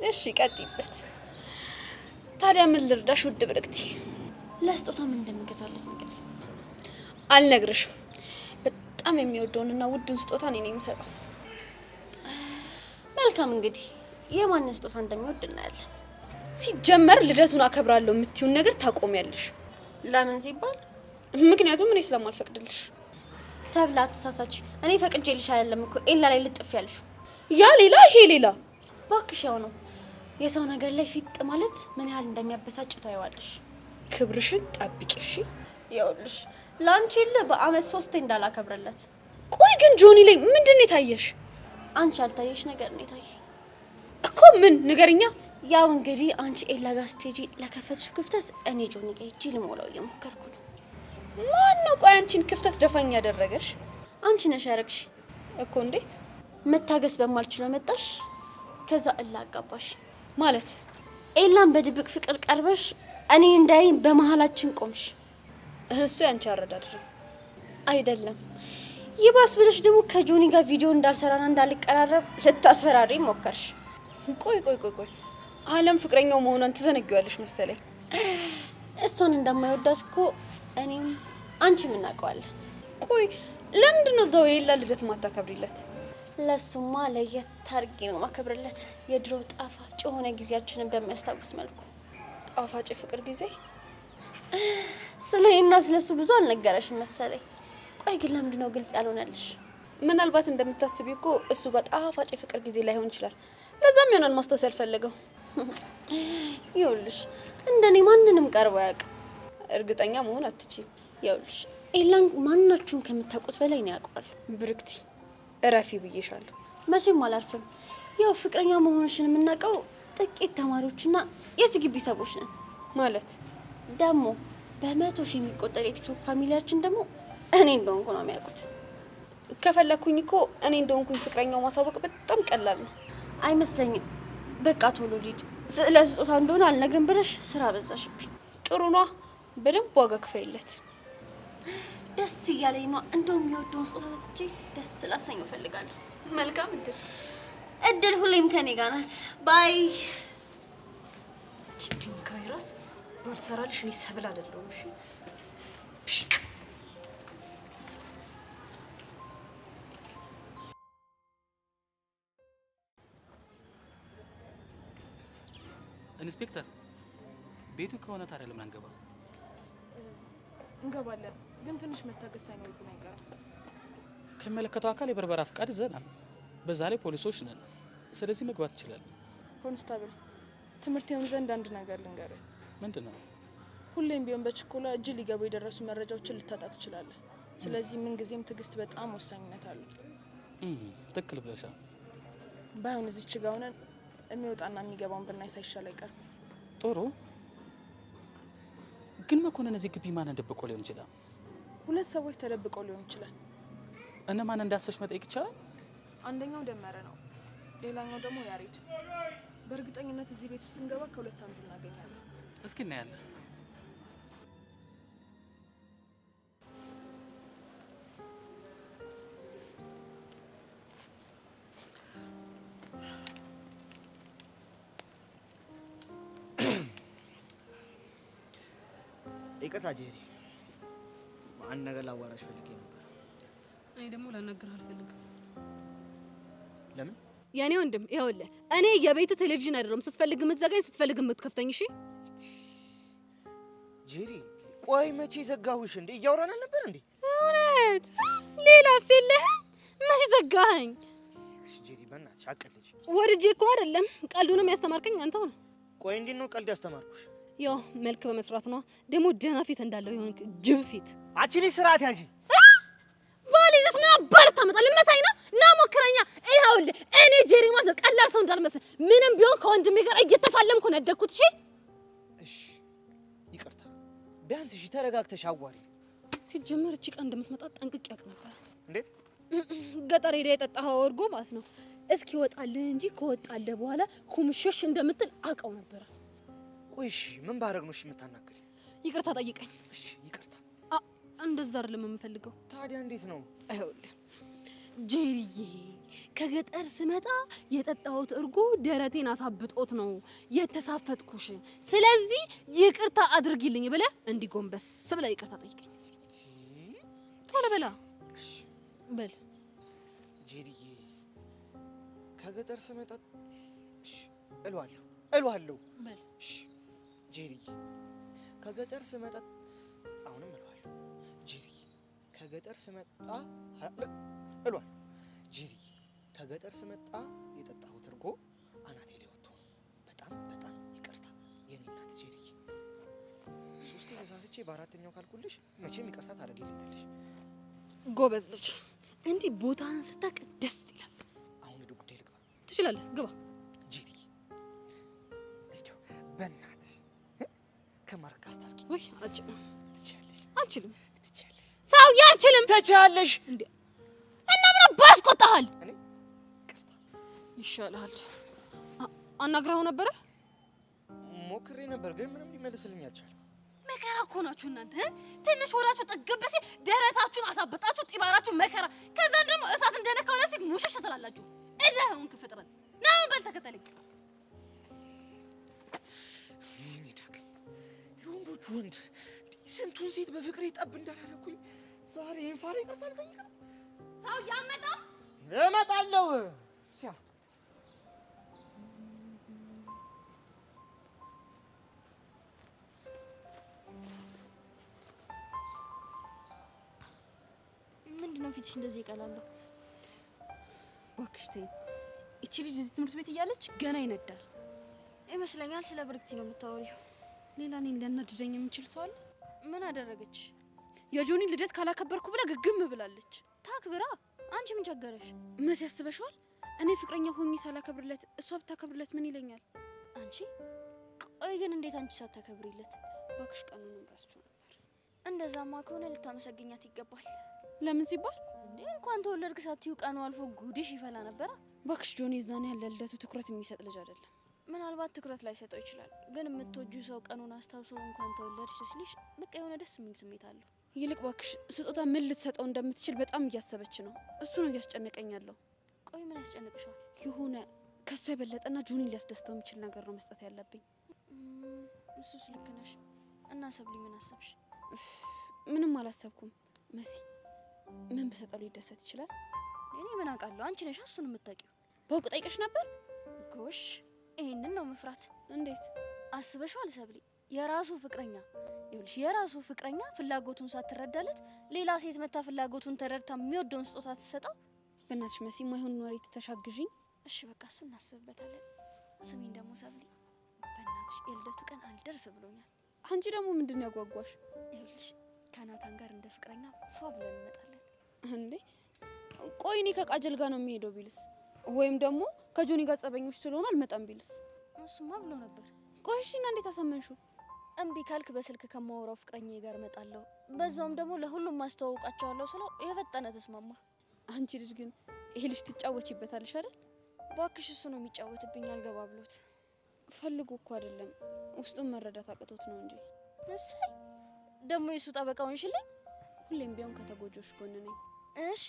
እሺ ቀጥይበት። ታዲያ ምን ልርዳሽ ውድ ብርክቲ? ለስጦታ ምን እንደምገዛለት ነገር አልነግርሽም። በጣም የሚወደውንና ውዱን ስጦታ እኔ ነኝ የምሰጠው። መልካም እንግዲህ የማንን ስጦታ እንደሚወድ እናያለን። ሲጀመር ልደቱን አከብራለሁ የምትይውን ነገር ታቆሚያለሽ። ለምን ሲባል? ምክንያቱም እኔ ስለማልፈቅድልሽ። ሰብለ አትሳሳች። እኔ ፈቅጄልሽ አይደለም እኮ ኤላ ላይ ልጥፍ ያልሽ። ያ ሌላ ይሄ ሌላ። እባክሽ ያው ነው። የሰው ነገር ላይ ፊት ማለት ምን ያህል እንደሚያበሳጭ ታይዋለሽ። ክብርሽን ጠብቂ እሺ። ይኸውልሽ ላንቺ በአመት 3 እንዳላከብረለት። ቆይ ግን ጆኒ ላይ ምንድን ነው የታየሽ? አንቺ አልታየሽ ነገር ነው የታየ እኮ። ምን ንገሪኛ። ያው እንግዲህ አንቺ ኤላ ጋር ስትሄጂ ለከፈትሽው ክፍተት እኔ ጆኒ ጋር ሂጂ ልሞላው እየሞከርኩ ነው። ማን ነው ቆይ አንቺን ክፍተት ደፋኝ ያደረገሽ? አንቺ ነሽ ያደረግሽ እኮ። እንዴት? መታገስ በማልችለው መጣሽ፣ ከዛ አጋባሽ ማለት ኤላን በድብቅ ፍቅር ቀርበሽ እኔ እንዳይ በመሃላችን ቆምሽ። እሱ ያንቺ አረዳድ ነው አይደለም። ይባስ ብለሽ ደግሞ ከጆኒ ጋር ቪዲዮ እንዳልሰራና እንዳልቀራረብ ልታስፈራሪ ሞከርሽ። ቆይ አለም ፍቅረኛው መሆኗን ትዘነጊዋለሽ መሰለኝ። እሷን እንደማይወዳት እኮ እኔም አንቺም እናውቀዋለን። ቆይ ለምንድን ነው እዛው የኤላ ልደት ማታከብሪለት? ለሱማ ለየት አድርጌ ነው ማከብርለት። የድሮ ጣፋጭ የሆነ ጊዜያችንን በሚያስታውስ መልኩ። ጣፋጭ ፍቅር ጊዜ? ስለኔና ስለሱ ብዙ አልነገረሽም መሰለኝ። ቆይ ግን ለምንድን ነው ግልጽ ያልሆነልሽ? ምናልባት እንደምታስቢው እኮ እሱ ጋር ጣፋጭ ፍቅር ጊዜ ላይሆን ይችላል። ለዛም ይሆናል ማስታወስ ያልፈለገው። ይኸውልሽ እንደኔ ማንንም ቀርቦ አያውቅም። እርግጠኛ መሆን አትችይም። ይኸውልሽ ኤላን ማናችሁም ከምታውቁት በላይ ነው ያውቀዋል። ብርክቲ እረፊ ብዬሻለሁ። መቼም አላርፍም። ያው ፍቅረኛ መሆንሽን የምናውቀው ጥቂት ተማሪዎችና የዚህ ግቢ ሰዎች ነን። ማለት ደግሞ በመቶ ሺህ የሚቆጠር የቲክቶክ ፋሚሊያችን ደግሞ እኔ እንደሆንኩ ነው የሚያውቁት። ከፈለኩኝ እኮ እኔ እንደሆንኩኝ ፍቅረኛው ማሳወቅ በጣም ቀላል ነው። አይመስለኝም። በቃ ቶሎ ልሂድ። ስለ ስጦታ እንደሆነ አልነግርም ብለሽ ስራ በዛሽብኝ። ጥሩ ኗ፣ በደንብ ዋጋ ክፈይለት። ደስ እያለኝ ነው። እንደውም የሚወደውን ስጦታ ሰጥቼ ደስ ላሰኘው እፈልጋለሁ። መልካም እድል። እድል ሁሌም ከኔ ጋር ናት። ባይ። ድንጋይ ራስ ባልሰራልሽ እኔ ሰብል አይደለሁም። እሺ ኢንስፔክተር፣ ቤቱ ከሆነ ታዲያ ለምን አንገባ? እንገባለን፣ ግን ትንሽ መታገስ ሳይኖርብን አይቀርም። ከመለከተው አካል የበርበራ ፍቃድ ይዘናል። በዛ ላይ ፖሊሶች ነን። ስለዚህ መግባት ይችላል። ኮንስታብል ትምህርት ዘንድ አንድ ነገር ልንገርህ። ምንድነው? ሁሌም ቢሆን በችኮላ እጅ ሊገቡ የደረሱ መረጃዎችን ልታጣ ትችላለህ። ስለዚህ ምን ጊዜም ትዕግስት በጣም ወሳኝነት አለው። ትክክል ብለሻል። ባይሆን እዚች ጋር ሆነን የሚወጣና የሚገባውን ብናይ ሳይሻል አይቀርም። ጥሩ። ግን መኮንን እዚህ ግቢ ማን ደብቆ ሊሆን ይችላል? ሁለት ሰዎች ተደብቀው ሊሆን ይችላል። እነማን እንዳሰሽ መጠየቅ ይችላል? አንደኛው ደመረ ነው፣ ሌላኛው ደግሞ ያሬድ። በእርግጠኝነት እዚህ ቤት ውስጥ ስንገባ ከሁለት አንዱ እናገኛለን። እስኪ እናያለን። ይቅርታ ጄሪ፣ አንድ ነገር ላዋራሽ ፈልጌ ነበር። እኔ ደግሞ ላናግርህ አልፈልግም። ለምን? የኔ ወንድም ይኸውልህ፣ እኔ የቤት ቴሌቪዥን አይደለም ስትፈልግ የምትዘጋኝ ስትፈልግ የምትከፍተኝ። እሺ ጄሪ፣ ቆይ መቼ ዘጋሁሽ እንዴ? እያወራን አልነበር እንዴ? እውነት? ሌላስ የለህም? መቼ ዘጋኸኝ? እሺ ጄሪ፣ በእናትሽ አቀልጅ። ወድጄ እኮ አይደለም፣ ቀልዱንም ያስተማርከኝ አንተው ነህ። ቆይ እንዴት ነው ቀልድ ያስተማርኩሽ? ያው መልክ በመስራት ነው። ደግሞ ደህና ፊት እንዳለው የሆነ ጅብ ፊት። አቺሊ ስርዓት ያዢ። ባሌስ ምን አባል ታመጣ? ልመታኝ ነው? ና ሞክረኛ። ይኸውልህ እኔ ጄሪ ማለት ቀላል ሰው እንዳልመስል ምንም ቢሆን ከወንድሜ ጋር እየተፋለምኩ ነው ያደግኩት። እሺ እሺ፣ ይቅርታ። ቢያንስ እሺ ተረጋግተሽ አዋሪ። ሲጀመር እቺ ቀን እንደምትመጣ ጠንቅቄ ያውቅ ነበር። እንዴት? ገጠር ሄደህ የጠጣኸው እርጎ ማለት ነው እስኪ ወጣልህ እንጂ ከወጣልህ በኋላ ኩምሽሽ እንደምትል አውቀው ነበር። ቆይ እሺ ምን ባረግ ነው እሺ የምታናግሪኝ? ይቅርታ ጠይቀኝ። እሺ ይቅርታ። እንደዛ አይደለም የምፈልገው። ታዲያ እንዴት ነው? አይኸውልህ ጄሪዬ፣ ከገጠር ስመጣ የጠጣሁት እርጎ ደረቴን አሳብጦት ነው የተሳፈጥኩሽ። ስለዚህ ይቅርታ አድርጊልኝ ብለህ እንዲጎንበስ ብለህ ይቅርታ ጠይቀኝ። ቶሎ በላ። እሺ በል ጄሪዬ፣ ከገጠር ስመጣ እሺ እለዋለሁ። በል እሺ ጄሪዬ፣ ከገጠር ስመጣ አሁንም እለዋለሁ። ጄሪዬ፣ ከገጠር ስመጣ እለዋለሁ። ጄሪዬ፣ ከገጠር ስመጣ የጠጣሁት እርጎ አናቴ ላይ ወጥቶ ነው። በጣም ይቅርታ የኔ እናት ጄሪዬ። ሶስቴ ተሳስቼ በአራተኛው ካልኩልሽ መቼም ይቅርታ ታደርጊልኛለሽ። ጎበዝ ልጅ። እንዲህ ቦታህን ስታውቅ ደስ ይላል። አሁን ወደ ጉዳይ ልግባ። ትችላለህ፣ ግባ። ጄሪዬ፣ እንደው በእናትሽ ከማርክ አስታርቂ። ወይ አልችልም። ትችያለሽ። አልችልም። ትችያለሽ። ሰውዬ አልችልም። ትችያለሽ። እንዴ እና ምን አባስቆጣሃል? እኔ ይቅርታ ይሻልሃል። አናግረኸው ነበረ? ሞክሬ ነበር ግን ምንም ሊመልስልኝ አልቻለም። መከራ እኮ ናችሁ እናንተ። ትንሽ ወራችሁ ጠገብ ሲል ደረታችሁን አሳብጣችሁ ጢባራችሁ መከራ። ከዛን ደግሞ እሳት እንደነካው ለሲል ሙሽሽ ትላላችሁ። እዳውን ፍጥረት ነው። በል ተከተለኝ። ምን ይታከም የወንዶች ወንድ ስንቱን ሴት በፍቅሬ ጠብ እንዳላለኩኝ ዛሬ ይፋራ ይቅርታ ልጠይቅ ነው። ሰው ያመጣ እመጣለሁ። ሲያስ ምንድነው ፊትሽ እንደዚህ ይቀላለሁ? እባክሽ ተይ። እቺ ልጅ እዚህ ትምህርት ቤት እያለች ገና ይነዳል ይመስለኛል። ስለ ብርክቲ ነው የምታወሪው። ሌላ እኔን ሊያናድደኝ የምችል ሰው አለ? ምን አደረገች? የጆኒ ልደት ካላከበርኩ ብላ ግግም ብላለች። ታክብራ። አንቺ ምን ቸገረሽ? መስ ያስበሽዋል? እኔ ፍቅረኛ ሆኜ ሳላከብርለት እሷ ብታከብርለት ምን ይለኛል? አንቺ ቆይ ግን እንዴት አንቺ ሳታከብሪለት? እባክሽ ቀኑን ረስቼው ነበር። እንደዛማ ከሆነ ልታመሰግኛት ይገባል። ለምን ሲባል እንዴ እንኳን ተወለድክ ሳትዩ ቀኑ አልፎ ጉድሽ ይፈላ ነበር። እባክሽ ጆኒ የዛኔ ያለ ልደቱ ትኩረት የሚሰጥ ልጅ አይደለም። ምናልባት ትኩረት ላይ ሰጠው ይችላል፣ ግን የምትወጂው ሰው ቀኑን አስታውሶ እንኳን ተወለድሽ ሲልሽ በቃ የሆነ ደስ የሚል ስሜት አለው። ይልቅ እባክሽ ስጦታ ምን ልትሰጠው እንደምትችል በጣም እያሰበች ነው። እሱ ነው እያስጨነቀኝ ያለው። ቆይ ምን ያስጨንቅሻል? የሆነ ከሷ የበለጠና ጆኒ ሊያስደስተው የሚችል ነገር ነው መስጠት ያለብኝ። እሱስ ልክ ነሽ። እና ሰብሊ ምን አሰብሽ? ምንም አላሰብኩም መሲ። ምን ብሰጠው ሊደሰት ይችላል? እኔ ምን አውቃለሁ? አንቺ ነሽ እሱን የምታውቂው። በውቅ ጠይቀሽ ነበር? ጎሽ፣ ይሄንን ነው መፍራት። እንዴት አስበሽዋል ሰብሊ? የራሱ ፍቅረኛ ይኸውልሽ፣ የራሱ ፍቅረኛ ፍላጎቱን ሳትረዳለት ሌላ ሴት መታ ፍላጎቱን ተረድታ የሚወደውን ስጦታ ትሰጠው። በእናትሽ መሲ ማይሆን ወሬ ተሻግዢኝ። እሺ በቃ እሱ እናስብበታለን። ስሚኝ ደግሞ ሰብሊ፣ በእናትሽ የልደቱ ቀን አልደርስ ብሎኛል። አንቺ ደግሞ ምንድን ነው ያጓጓሽ? ይኸውልሽ ከናታን ጋር እንደ ፍቅረኛ ፏ ብለን እንመጣለን። እንዴ ቆይ እኔ ከቃጀል ጋር ነው የሚሄደው ቢልስ? ወይም ደግሞ ከጆኒ ጋር ጸበኞች ስለሆነ አልመጣም ቢልስ? እሱማ ብሎ ነበር። ቆይ እሺ እና እንዴት አሳመንሽው? እምቢ ካልክ በስልክ ከማወራው ፍቅረኛዬ ጋር እመጣለሁ፣ በዛውም ደግሞ ለሁሉም ማስተዋወቃቸዋለሁ ስለው የፈጠነ ተስማማ። አንቺ ልጅ ግን ይሄ ልጅ ትጫወቺበታለሽ አይደል? ባክሽ እሱ ነው የሚጫወትብኝ፣ አልገባ ብሎት። ፈልጎ እኮ አይደለም ውስጡን መረዳት አቅቶት ነው እንጂ። እሰይ ደግሞ የሱ ጠበቃውን ሽልኝ። ሁሌም ቢሆን ከተጎጆች ጎን ነኝ። እሺ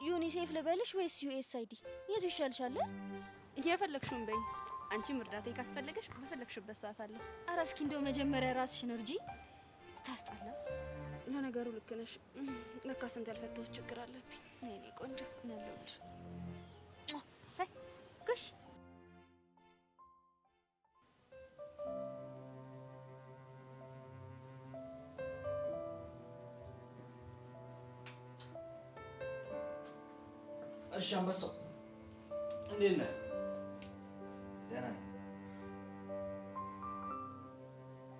ዩኒሴፍ ልበልሽ ወይስ ዩኤስአይዲ? የቱ ይሻልሻል? የፈለግሽውን በይ። አንቺም እርዳታ ካስፈለገሽ በፈለግሽበት ሰዓት አለ። ኧረ እስኪ እንደው መጀመሪያ ራስሽን እርጂ። ስታስጠላ። ለነገሩ ልክ ነሽ። ለካ ስንት ያልፈታሁት ችግር አለብኝ። የኔ ቆንጆ ነሎድ ሳይ ጎሽ እሺ አንበሳው እንዴት ነህ? ደህና ነኝ።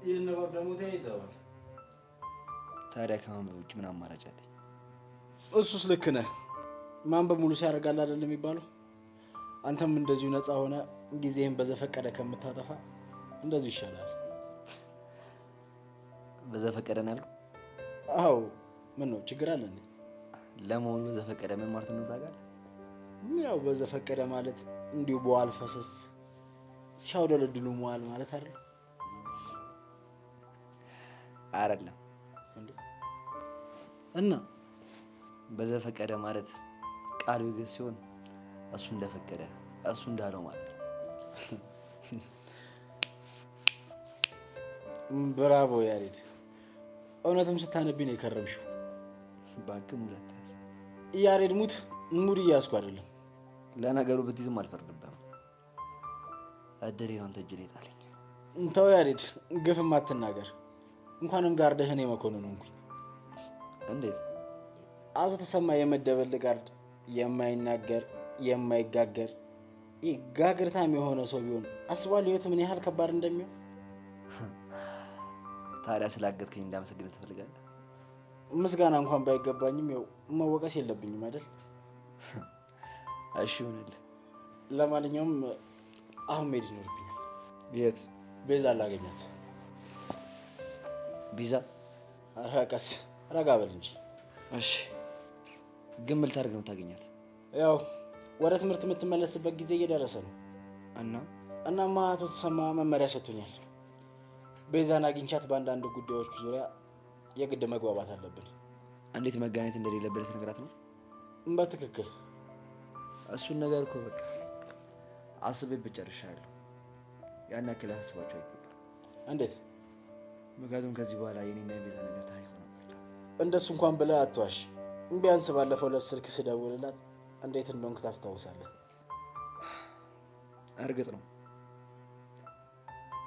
ይህን ንባብ ደግሞ ተያይዘዋል። ታዲያ ከማንበብ ውጭ ምን አማራጭ አለኝ? እሱስ ልክ ነህ። ማንበብ ሙሉ ሲያደርጋል አይደል የሚባለው? አንተም እንደዚሁ ነፃ ሆነ ጊዜህን በዘፈቀደ ከምታጠፋ እንደዚሁ ይሻላል። በዘፈቀደ ነው ያልኩህ? አዎ። ምን ነው ችግር አለ እንዴ? ለመሆኑ በዘፈቀደ ምን ማለት ነው ታውቃለህ? ያው በዘፈቀደ ማለት እንዲሁ በዋል ፈሰስ ሲያውደለድሉ መዋል ማለት አይደል? አይደለም። እና በዘፈቀደ ማለት ቃሉ ግስ ሲሆን እሱ እንደፈቀደ እሱ እንዳለው ማለት ነው። ብራቮ ያሬድ፣ እውነትም ስታነቢ ነው የከረምሽው። እባክህ ሙለት ያሬድ ሙት ሙድ እያስኩ አይደለም። ለነገሩ ብትይዝም አልፈርድብህም። እድሌ ነው አንተ እጅ ላይ ጣለኝ። ተው ያሬድ፣ ግፍም አትናገር። እንኳንም ጋርደህ እኔ መኮንን ሆንኩኝ። እንዴት? አቶ ተሰማ የመደበል ጋርድ የማይናገር የማይጋገር ጋግርታም የሆነ ሰው ቢሆን አስቧል ህይወት ምን ያህል ከባድ እንደሚሆን። ታዲያ ስላገዝከኝ እንዳመሰግን ትፈልጋለህ? ምስጋና እንኳን ባይገባኝም ያው መወቀስ የለብኝም አይደል? እሺ ይሁንልህ። ለማንኛውም አሁን መሄድ ይኖርብኛል። የት? ቤዛ ላገኛት። ቤዛ? ቀስ ረጋ በል እንጂ። እሺ ግን ምን ልታደርግ ነው የምታገኛት? ያው ወደ ትምህርት የምትመለስበት ጊዜ እየደረሰ ነው እናማ አቶ ተሰማ መመሪያ ሰጥቶኛል። ቤዛን አግኝቻት በአንዳንድ ጉዳዮች ዙሪያ የግድ መግባባት አለብን። እንዴት መገናኘት እንደሌለብን ልትነግራት ነው? በትክክል እሱን ነገር እኮ በቃ አስቤበት ጨርሻለሁ። ያን ያክል አስባቸው አይገባም። እንዴት? ምክንያቱም ከዚህ በኋላ የኔና የቤዛ ነገር ታሪክ ነው። እንደሱ እንኳን ብለህ አትዋሽ። ቢያንስ ባለፈው ለስልክ ስደውልላት እንዴት እንደሆንክ ታስታውሳለህ? እርግጥ ነው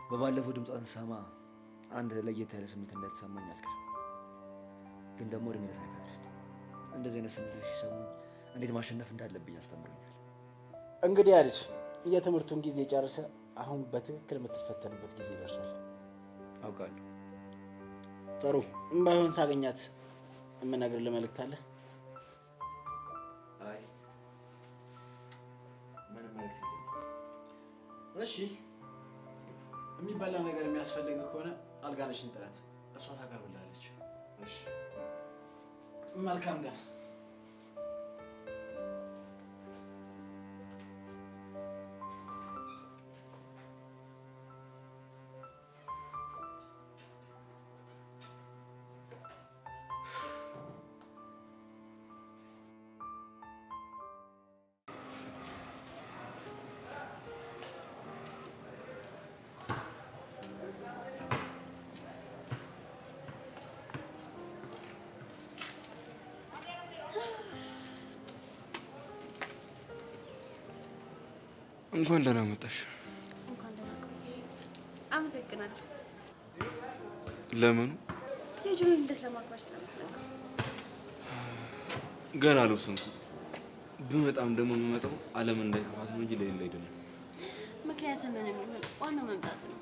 በባለፈው ድምጿን ስሰማ አንድ ለየት ያለ ስሜት እንደተሰማኝ አልክድም። ግን ደግሞ እድሜ ለሳይካትሪስት እንደዚህ አይነት ስሜቶች ሲሰሙኝ እንዴት ማሸነፍ እንዳለብኝ አስተምሮኛል። እንግዲህ ያሬድ የትምህርቱን ጊዜ ጨርሰ አሁን በትክክል የምትፈተንበት ጊዜ ደርሷል። አውቃለሁ። ጥሩ። ባይሆን ሳገኛት የምነግርህ መልእክት አለ? አይ ምንም መልእክት የለኝም። እሺ የሚበላ ነገር የሚያስፈልግ ከሆነ አልጋነሽን ጥራት፣ እሷ ታቀርብልሃለች። እሺ መልካም ቀን። እንኳን ደህና መጣሽ። እንኳን ደህና ቆይ። አመሰግናለሁ። ለምን? የጆኒ ልደት ለማክበር ስለምትመጣ። ገና አልወሰንኩም። ብመጣም ደግሞ የምመጣው ዓለም እንዳይከፋት ነው እንጂ ለሌላ አይደለም። ምክንያት ምን የሚሆን ዋናው መምጣት ነው።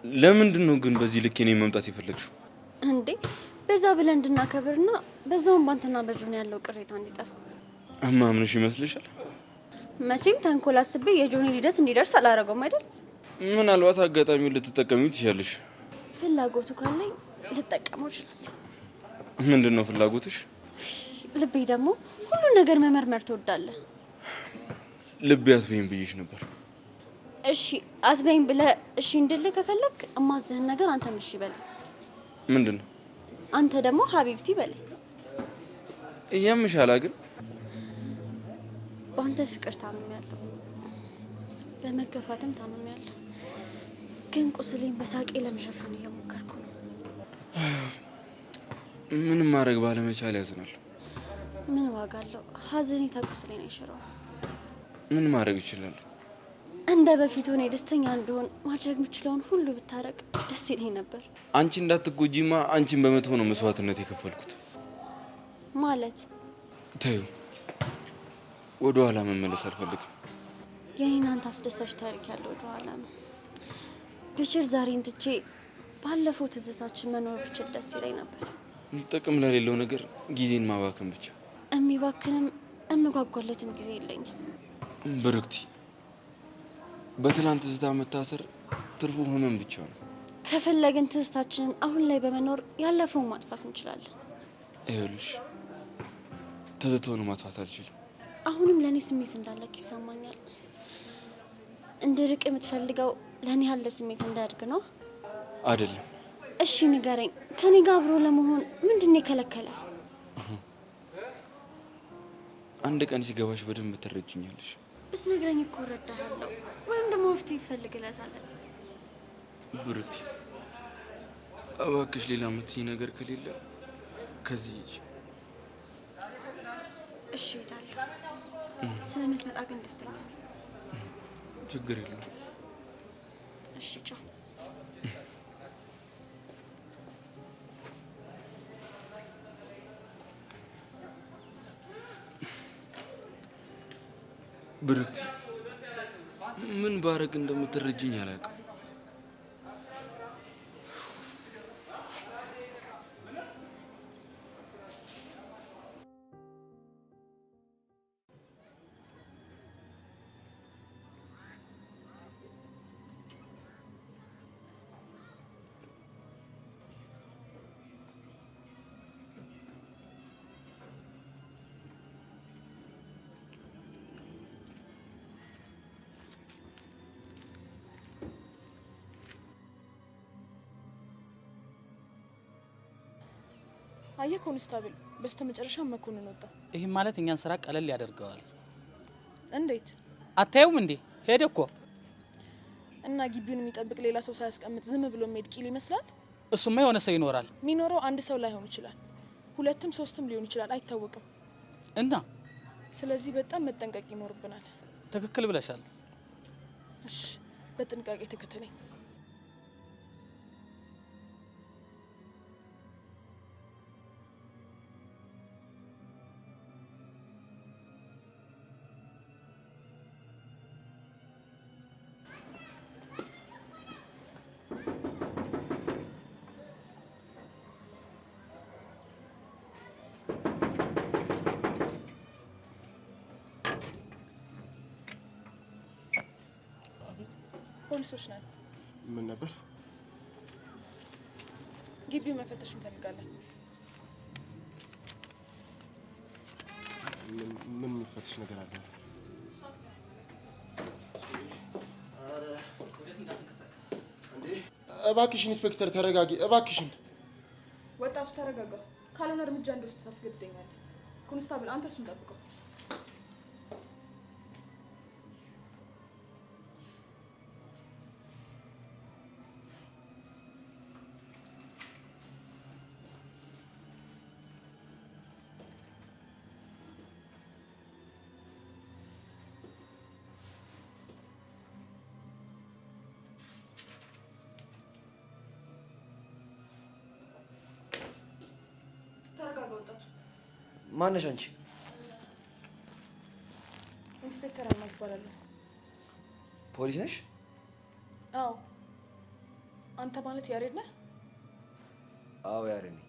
ለምንድን ነው ግን በዚህ ልክ እኔ መምጣት የፈለግሽው? እንዴ በዛ ብለን እንድናከብርና በዛውም ባንተና በጆኒ ያለው ቅሬታ እንዲጠፋ። አማምንሽ ይመስልሻል? መቼም ተንኮል አስቤ የጆኒ ልደት እንዲደርስ አላረገውም አይደል? ምናልባት አጋጣሚውን ልትጠቀሚው ትችያለሽ። ፍላጎቱ ካለኝ ልጠቀመው እችላለሁ። ምንድን ነው ፍላጎትሽ? ልቤ ደግሞ ሁሉን ነገር መመርመር ትወዳለህ። ልቤ አትበይም ብዬሽ ነበር። እሺ አትበይም ብለህ እሺ እንድልህ ከፈለግ እማዝህን ነገር አንተም እሺ በለኝ። ምንድን ነው? አንተ ደግሞ ሀቢብቲ በለኝ። እያምሻላ ግን በአንተ ፍቅር ታምሜያለሁ፣ በመከፋትም ታምሜያለሁ። ግን ቁስሌን በሳቄ ለመሸፈን እየሞከርኩ ነው። ምንም ማድረግ ባለመቻል ያዝናል። ምን ዋጋ አለው? ሀዘኔታ ቁስሌን አይሽረውም። ምን ማድረግ ይችላል? እንደ በፊቱ እኔ ደስተኛ እንደሆን ማድረግ የምችለውን ሁሉ ብታረቅ ደስ ይለኝ ነበር። አንቺ እንዳትጎጂማ አንቺን በመተው ነው መስዋዕትነት የከፈልኩት። ማለት ተይው፣ ወደ ኋላ መመለስ አልፈልግም። የኔን አንተ አስደሳች ታሪክ ያለው ወደ ኋላ ነው። ብችል ዛሬን ትቼ ባለፈው ትዝታችን መኖር ብችል ደስ ይለኝ ነበር። ጥቅም ለሌለው ነገር ጊዜን ማባከን ብቻ። የሚባክንም እምጓጓለትም ጊዜ የለኝም። ብርክቲ፣ በትላንት ትዝታ መታሰር ትርፉ ህመም ብቻ ነው። ከፈለግን ትዝታችንን አሁን ላይ በመኖር ያለፈውን ማጥፋት እንችላለን። ይኸውልሽ፣ ትዝታውን ማጥፋት አልችልም። አሁንም ለእኔ ስሜት እንዳለክ ይሰማኛል። እንድርቅ የምትፈልገው ለእኔ ያለ ስሜት እንዳያድግ ነው አይደለም? እሺ ንገረኝ፣ ከኔ ጋር አብሮ ለመሆን ምንድን ነው የከለከለ? አንድ ቀን ሲገባሽ በደንብ ትረጅኛለሽ። ብትነግረኝ እኮ እረዳሃለሁ፣ ወይም ደግሞ መፍትሄ ይፈልግለታለን። ብርክቲ፣ እባክሽ ሌላ የምትይኝ ነገር ከሌለ ከዚህ ሂጂ። እሺ እሄዳለሁ። ስለምትመጣ ግን ደስተኛ ነኝ። ችግር የለውም። እሺ ቻው። ብርክቲ፣ ምን ባረግ እንደምትረጅኝ አላውቅም። አየህ ኮንስታብል፣ በስተመጨረሻ መኮንን ወጣ። ይህም ማለት እኛን ስራ ቀለል ያደርገዋል። እንዴት? አታየውም እንዴ? ሄደ እኮ። እና ግቢውን የሚጠብቅ ሌላ ሰው ሳያስቀምጥ ዝም ብሎ የሚሄድ ቂል ይመስላል? እሱማ የሆነ ሰው ይኖራል። የሚኖረው አንድ ሰው ላይሆን ይችላል፣ ሁለትም ሶስትም ሊሆን ይችላል፣ አይታወቅም። እና ስለዚህ በጣም መጠንቀቅ ይኖርብናል። ትክክል ብለሻል። እሺ፣ በጥንቃቄ ተከተለኝ። ፖሊሶች ነን። ምን ነበር? ግቢው መፈተሽ እንፈልጋለን። ምን የሚፈተሽ ነገር አለ? እባክሽ ኢንስፔክተር ተረጋጊ፣ እባክሽን። ወጣቱ ተረጋጋ፣ ካልሆነ እርምጃ እንደወስድ ታስገድደኛለህ። ኮንስታብል፣ አንተ እሱን ጠብቀው። ማነሽ አንቺ? ኢንስፔክተር አልማዝ እባላለሁ። ፖሊስ ነሽ? አዎ። አንተ ማለት ያሬድ ነህ? አዎ ያሬድ ነኝ።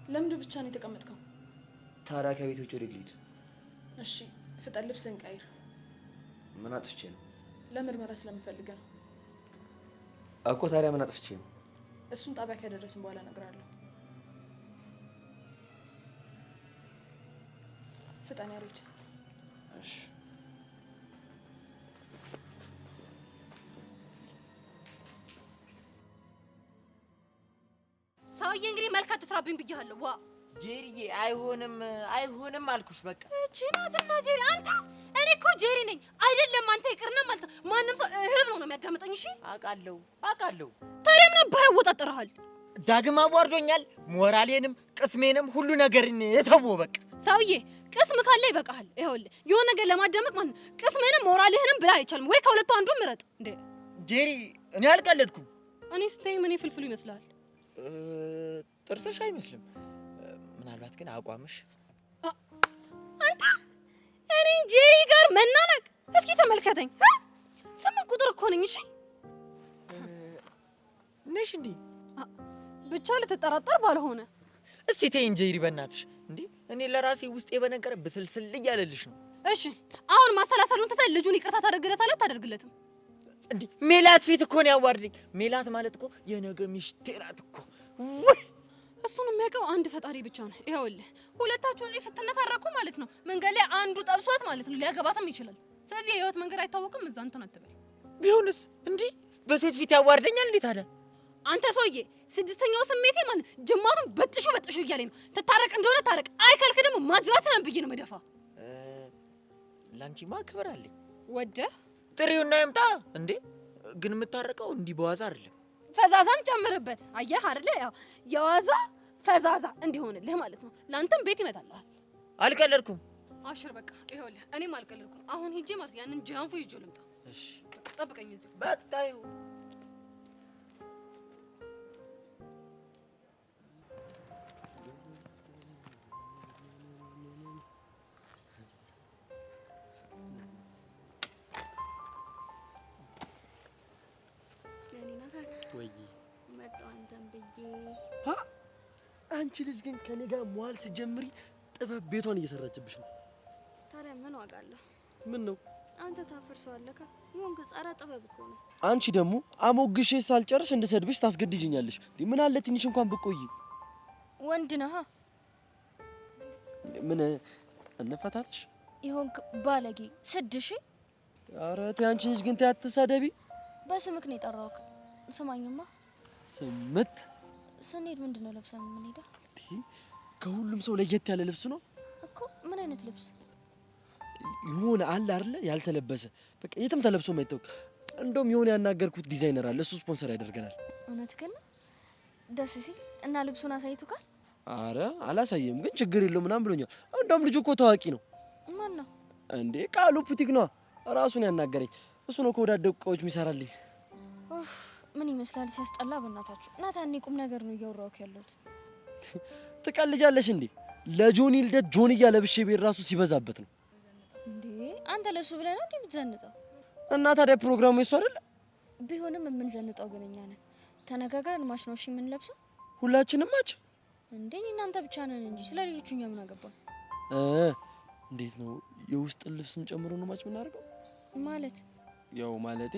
ለምንድን ብቻ ነው የተቀመጥከው? ታዲያ ከቤት ውጭ ወዴት ልሂድ? እሺ ፍጠን፣ ልብስህን ቀይር። ምን አጥፍቼ ነው? ለምርመራ ስለምፈልግ ነው እኮ። ታዲያ ምን አጥፍቼ ነው? እሱን ጣቢያ ከደረስን በኋላ እነግርሃለሁ። ፍጠን ያሬድ። እሺ። ሰውዬ እንግዲህ መልክ አትስራብኝ ብያለሁ። ዋ ጄሪዬ፣ አይሆንም አልኩሽ። በቃ እቺ ናትና ጄሪ። አንተ እኔ እኮ ጄሪ ነኝ አይደለም አንተ ይቅርና ማለት ማንም ሰው እህብ ነው የሚያዳምጠኝ። እሺ አውቃለሁ። ታዲያ ምን አባህ ያወጣጥርሃል? ዳግም አዋርዶኛል። ሞራሌንም ቅስሜንም ሁሉ ነገር የተወው በቃ። ሰውዬ ቅስም ካለ ይበቃሃል። ይኸውልህ የሆነ ነገር ለማዳመቅ ማለት ነው ቅስምህንም ሞራልህንም ብላ አይቻልም ወይ? ከሁለቱ አንዱን ምረጥ። እንዴ ጄሪ፣ እኔ አልቀለድኩም። እኔ ስታይ ምን ፍልፍሉ ይመስላል? ጥርስሽ አይመስልም። ምናልባት ግን አቋምሽ። አንተ እኔ ጄሪ ጋር መናነቅ? እስኪ ተመልከተኝ። 8 ቁጥር እኮ ነኝ። እሺ ነሽ እንዴ? ብቻ ልትጠራጠር ባልሆነ። እስቲ ተይኝ ጄሪ በእናትሽ። እንዴ እኔ ለራሴ ውስጤ በነገረ ብስልስል እያለልሽ ነው። እሺ አሁን ማሰላሰሉን ትተህ ልጁን ይቅርታ ታደርግለታለህ አታደርግለትም? እንዴ ሜላት ፊት እኮ ነው ያዋርደኝ። ሜላት ማለት እኮ የነገ ሚስቴ ናት እኮ። እሱን የሚያውቀው አንድ ፈጣሪ ብቻ ነው። ይኸውልህ ሁለታችሁ እዚህ ስትነታረቁ ማለት ነው መንገድ ላይ አንዱ ጠብሷት ማለት ነው ሊያገባትም ይችላል። ስለዚህ የህይወት መንገድ አይታወቅም። እዛ እንትን አትበል። ቢሆንስ እንዴ በሴት ፊት ያዋርደኛል እንዴ ታዲያ? አንተ ሰውዬ ስድስተኛው ስሜቴ ማለት ጅማቱን በጥሹ እያለኝ ነው። ትታረቅ እንደሆነ ታረቅ፣ አይከልክ ደግሞ ማጅራትህን ብዬ ነው መደፋ። ላንቺማ ክብር አለኝ። ወደህ ጥሪውና ይምጣ እንዴ። ግን የምታረቀው እንዲህ በዋዛ አይደለም። ፈዛዛም ጨምርበት። አየህ አይደለ? ያው የዋዛ ፈዛዛ እንዲሆንልህ ማለት ነው። ላንተም ቤት ይመጣልሃል። አልቀለድኩም። አብሽር በቃ ይኸውልህ፣ እኔም አልቀለድኩም። አሁን ሂጄ ማለት ያንን ጃንፎ ይዤው ልምጣ። እሺ ጠብቀኝ እዚሁ። በቃ ይኸው ወይ መጣሁ አንተን ብዬ። አንቺ ልጅ ግን ከኔ ጋር መዋል ሲጀምሪ ጥበብ ቤቷን እየሰራችብሽ ነው። ታዲያ ምን ዋጋ አለው? ምን ነው አንተ ታፈርሰዋለህ? ወንግ ጸረ ጥበብ እኮ ነው። አንቺ ደግሞ አሞግሼ ሳልጨርስ እንድሰድብሽ ታስገድጅኛለሽ። ምን አለ ትንሽ እንኳን ብቆይ። ወንድ ነህ። ምን እንፈታለሽ? ይሆንክ ባለጌ ስድሽ። ኧረ ተይ አንቺ ልጅ ግን ተይ አትሳደቢ። በስምክ ነው የጠራሁት። ስማኝማ ስምት ስንሄድ ምንድን ነው ለብሰን የምንሄደው? ከሁሉም ሰው ለየት ያለ ልብስ ነው እኮ። ምን አይነት ልብስ? የሆነ አለ አይደለ ያልተለበሰ በቃ የትም ተለብሶ የማይታወቅ። እንደውም የሆነ ያናገርኩት ዲዛይነር አለ፣ እሱ ስፖንሰር ያደርገናል። እውነት ግን ደስ ሲል እና ልብሱን አሳይቱካል? አረ አላሳየም፣ ግን ችግር የለውም ምናምን ብሎኛል። እንደውም ልጁ እኮ ታዋቂ ነው። ማን ነው እንዴ? ቃሉ ፑቲክ ነው ራሱን ያናገረኝ። እሱ ነው ከወዳደቁ እቃዎች የሚሰራልኝ። ምን ይመስላል ሲያስጠላ። በእናታችሁ ናታን፣ እኔ ቁም ነገር ነው እያወራሁት ያለሁት። ትቀልጃለሽ እንዴ? ለጆኒ ልደት ጆንያ ለብሼ ቤት ራሱ ሲበዛበት ነው እንዴ። አንተ ለሱ ብለህ ነው እንዴ የምትዘንጠው? እና ታዲያ ፕሮግራሙ የሱ አይደለ? ቢሆንም የምንዘንጠው ግን እኛ ነን። ተነጋግረን ማች ነው እሺ የምንለብሰው። ሁላችንም ማች እንዴ? እናንተ ብቻ ነን እንጂ ስለ ሌሎቹ እኛ ምን አገባን? እንዴት ነው የውስጥ ልብስም ጨምሮ ነው ማች የምናደርገው? ማለት ያው ማለቴ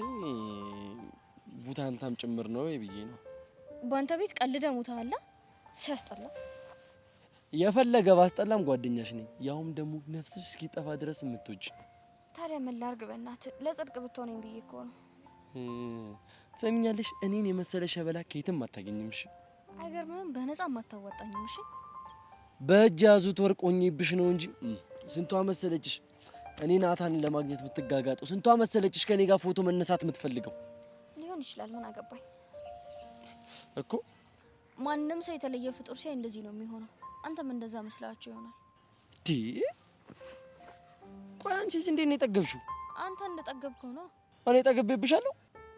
ቡታንታም ጭምር ነው ብዬ ነው። በአንተ ቤት ቀልደ ሙታላ ሲያስጠላ። የፈለገ ባስጠላም ጓደኛሽ ነኝ። ያውም ደግሞ ነፍስሽ እስኪጠፋ ድረስ የምትወጂ። ታዲያ ምን ላድርግ? በእናትህ ለጽድቅ ብትሆነኝ ብዬ እኮ ነው። ትሰሚኛለሽ? እኔን የመሰለ ሸበላ ከየትም አታገኝም። እሺ አይገርምህም? በነፃ አታዋጣኝም። እሺ በእጅ ያዙት ወርቅ ሆኜብሽ ነው እንጂ ስንቷ መሰለችሽ እኔ ናታንን ለማግኘት የምትጋጋጠው። ስንቷ መሰለችሽ ከኔ ጋር ፎቶ መነሳት የምትፈልገው። ሊሆን ይችላል፣ ምን አገባኝ እኮ። ማንም ሰው የተለየ ፍጡር ሲያይ እንደዚህ ነው የሚሆነው። አንተም እንደዛ መስላችሁ ይሆናል። ቆይ አንቺ እንዴት ነው የጠገብሽው? አንተ እንደጠገብከው ነው። እኔ ጠግቤብሻለሁ?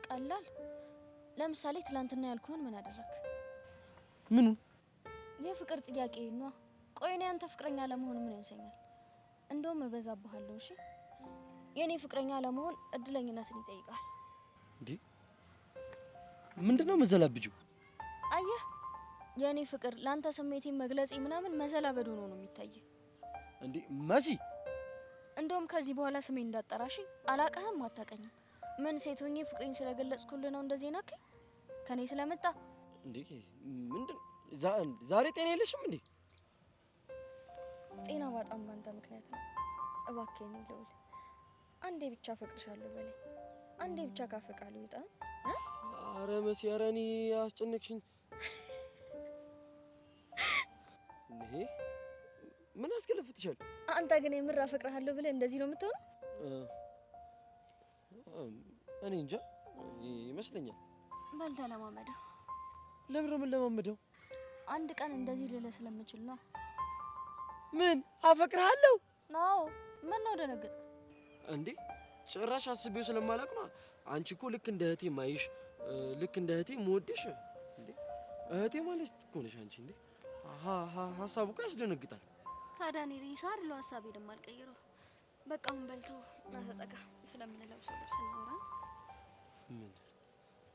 ቀላል። ለምሳሌ ትላንትና ያልኩህን ምን አደረክ? ምኑን? የፍቅር ጥያቄ ነው። ቆይ እኔ አንተ ፍቅረኛ ለመሆን ምን ያንሰኛል? እንደውም እበዛብሃለሁ። እሺ የኔ ፍቅረኛ ለመሆን እድለኝነትን ይጠይቃል። እንዴ ምንድነው መዘላብጂው? አየህ የኔ ፍቅር ላንተ ስሜቴን መግለጽ ምናምን መዘላበድ ሆኖ ነው የሚታይ። እንዴ መሲ እንደውም ከዚህ በኋላ ስሜን እንዳጠራሽ አላቀህም አታቀኝም። ምን ሴት ሆኜ ፍቅሬን ስለገለጽኩልህ ነው እንደዚህ ናከኝ ከኔ ስለመጣ? እንዴ ምንድን ዛሬ ጤና የለሽም እንዴ? ጤና ባጣም ባንተ ምክንያት ነው። እባክህ ነው ልውል አንዴ ብቻ ፈቅድሻለሁ በለኝ። አንዴ ብቻ ካፈቃሉ ይውጣ። አረ መሲ አረ እኔ አስጨነቅሽኝ። ይሄ ምን አስከለፍትሻል? አንተ ግን የምር አፈቅርሃለሁ ብለህ እንደዚህ ነው የምትሆነው? እኔ እንጃ ይመስለኛል። በል ተለማመደው። ለምን ነው የምንለማመደው? አንድ ቀን እንደዚህ ልልህ ስለምችል ነው። ምን አፈቅርሃለሁ? አዎ ምን ነው ደነገጥክ እንዴ? ጭራሽ አስቤው ስለማላውቅ ነው። አንቺ እኮ ልክ እንደ እህቴ ማይሽ ልክ እንደ እህቴ የምወድሽ እንዴ እህቴ ማለት እኮ ነሽ አንቺ። እንዴ ሀሳቡ እኮ ያስደነግጣል። ታዲያ እኔ ሬሳ አይደለሁ ሀሳቤ ደግሞ አልቀይረው። በቃ አሁን በልተው ና ተጠጋ። ስለምንለብሰው ልብስ እናውራ።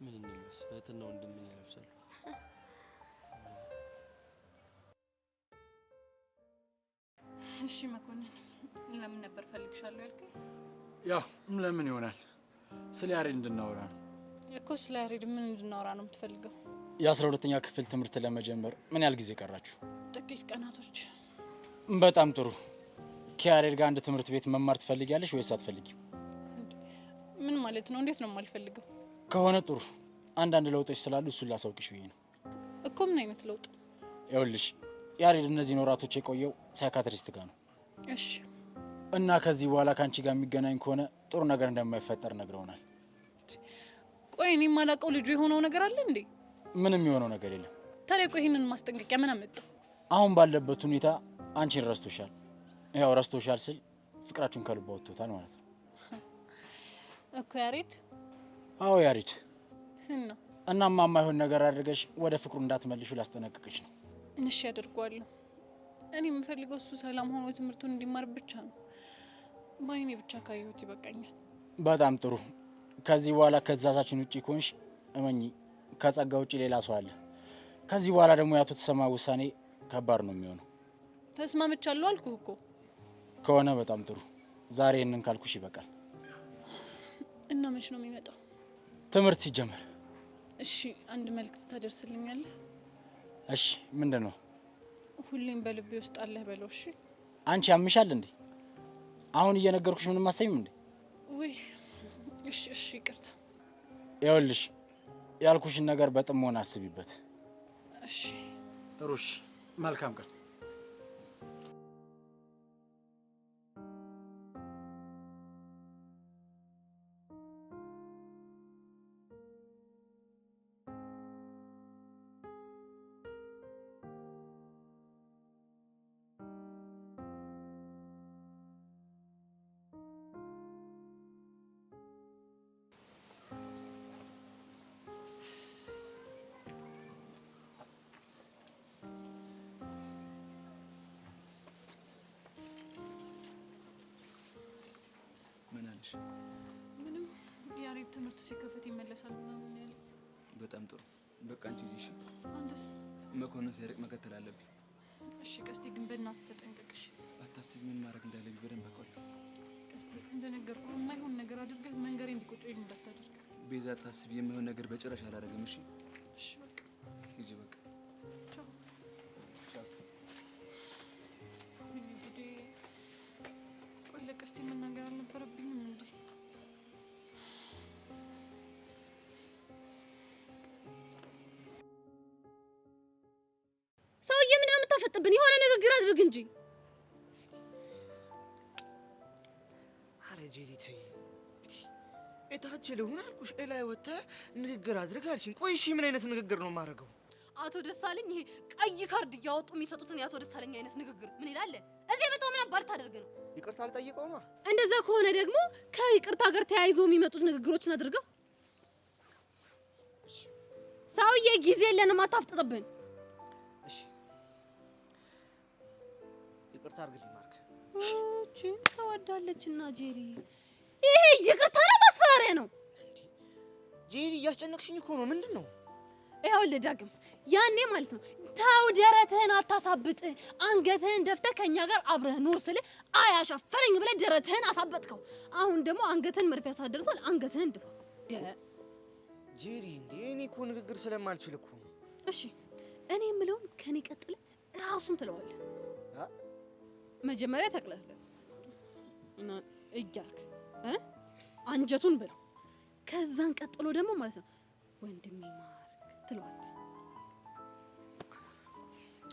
ምን እንልበስ? እህትና ወንድም ምን ይለብሳሉ? እሺ መኮንን ለምን ነበር ፈልግሻለሁ ያልከኝ? ያው ለምን ይሆናል ስለ ያሬድ እንድናወራ ነው እኮ። ስለ ያሬድ ምን እንድናወራ ነው የምትፈልገው? የ12ኛ ክፍል ትምህርት ለመጀመር ምን ያህል ጊዜ ቀራችሁ? ጥቂት ቀናቶች። በጣም ጥሩ። ከያሬድ ጋር አንድ ትምህርት ቤት መማር ትፈልጊያለሽ ወይስ አትፈልጊም? ምን ማለት ነው? እንዴት ነው የማልፈልገው? ከሆነ ጥሩ። አንዳንድ ለውጦች ስላሉ እሱን ላሳውቅሽ ብዬ ነው እኮ። ምን አይነት ለውጥ? ይኸውልሽ ያሬድ እነዚህን ወራቶች የቆየው ሳይካትሪስት ጋር ነው። እሺ። እና ከዚህ በኋላ ካንቺ ጋር የሚገናኝ ከሆነ ጥሩ ነገር እንደማይፈጠር ነግረውናል። ቆይ እኔ የማላውቀው ልጁ የሆነው ነገር አለ እንዴ? ምንም የሆነው ነገር የለም። ታዲያ ቆይ ይሄንን ማስጠንቀቂያ ምን አመጣው? አሁን ባለበት ሁኔታ አንቺን ረስቶሻል። ያው ረስቶሻል ስል ፍቅራችሁን ከልባ ወጥቶታል ማለት ነው እኮ ያሬድ። አዎ ያሬድ። እና እናማ የማይሆን ነገር አድርገሽ ወደ ፍቅሩ እንዳትመልሹ ላስጠነቅቅሽ ነው። እሺ አደርገዋለሁ። እኔ የምፈልገው እሱ ሰላም ሆኖ ትምህርቱን እንዲማር ብቻ ነው። በአይኔ ብቻ ካየሁት ይበቃኛል። በጣም ጥሩ። ከዚህ በኋላ ከትዕዛዛችን ውጪ ከሆንሽ እመኚ ከጸጋ ውጪ ሌላ ሰው አለ። ከዚህ በኋላ ደግሞ ያቶ ተሰማ ውሳኔ ከባድ ነው የሚሆነው። ተስማምቻለሁ አልኩህ እኮ። ከሆነ በጣም ጥሩ። ዛሬ ይህንን ካልኩሽ ይበቃል። እና መች ነው የሚመጣው? ትምህርት ሲጀመር። እሺ አንድ መልእክት ታደርስልኛለህ? እሺ ምንድን ነው? ሁሌም በልቤ ውስጥ አለህ በለው። እሺ። አንቺ ያምሻል እንዴ? አሁን እየነገርኩሽ ምንም አሰሚም እንዴ? ወይ እሺ እሺ ይቅርታ። ይኸውልሽ ያልኩሽን ነገር በጥሞና አስቢበት። እሺ ጥሩ። እሺ መልካም ቀን። ምን አለሽ? ምንም ያሬድ ትምህርት ሲከፈት ይመለሳል ምናምን ያለ። በጣም ጥሩ። በቃ አንቺ ልጅ አንተስ? መኮንን ሳይርቅ መከተል አለብኝ። እሺ ቀስቴ ግን በእናትህ ተጠንቀቅሽ። አታስቢ፣ ምን ማድረግ እንዳለብኝ በደንብ አውቃለሁ። ቀስቴ እንደነገርኩህ የማይሆን ነገር አድርገህ መንገሬ እንዲቆጨኝ እንዳታደርግ። ቤዛ አታስቢ፣ የማይሆን ነገር በጭራሽ አላደርግም። እሺ እሺ በቃ ሂጂ በቃ። ቻው። ቻው። እንግዲህ ቆይ ለቀስቴ መናገር አልነበረብኝም እንዴ? ሰውዬ ምንድን ነው የምታፈጥብን? የሆነ ንግግር አድርግ እንጂ። አረ ጄሪ ተይ፣ እታች ልሁን አልኩሽ። እላይ ወጥተህ ንግግር አድርግ አልሽኝ። ቆይ እሺ ምን አይነት ንግግር ነው የማደርገው? አቶ ደሳለኝ ይሄ ቀይ ካርድ እያወጡ የሚሰጡትን የአቶ ደሳለኝ አይነት ንግግር ምን ይላል? እዚህ የመጣው ምን አባል ታደርግ ነው? ይቅርታ አልጠይቀው ነው። እንደዛ ከሆነ ደግሞ ከይቅርታ ጋር ተያይዞ የሚመጡት ንግግሮችን አድርገው። ሰውዬ ጊዜ የለንም፣ አታፍጥጥብን። እሺ ይቅርታ አድርግልኝ ማርክ። እቺ ተወዳለችና ጄሪ፣ ይሄ ይቅርታ ነው ማስፈራሪያ ነው? ጄሪ እያስጨነቅሽኝ እኮ ነው። ምንድን ነው? ይኸውልህ ዳግም፣ ያኔ ማለት ነው ተው ደረትህን አታሳብጥ፣ አንገትህን ደፍተህ ከኛ ጋር አብረህ ኑር ስልህ አያሻፈረኝ ብለህ ደረትህን አሳበጥከው። አሁን ደግሞ አንገትህን መርፌ ሳትደርሷል፣ አንገትህን ድፋ። ጄሪ እንዴ እኔ እኮ ንግግር ስለማልችል እኮ ነው። እሺ እኔ የምለውን ከኔ ቀጥለ ራሱን ትለዋለህ። መጀመሪያ ተቅለስለስ እና እያልክ አንጀቱን ብለው፣ ከዛን ቀጥሎ ደግሞ ማለት ነው ወንድሜ ማርክ ትለዋለህ።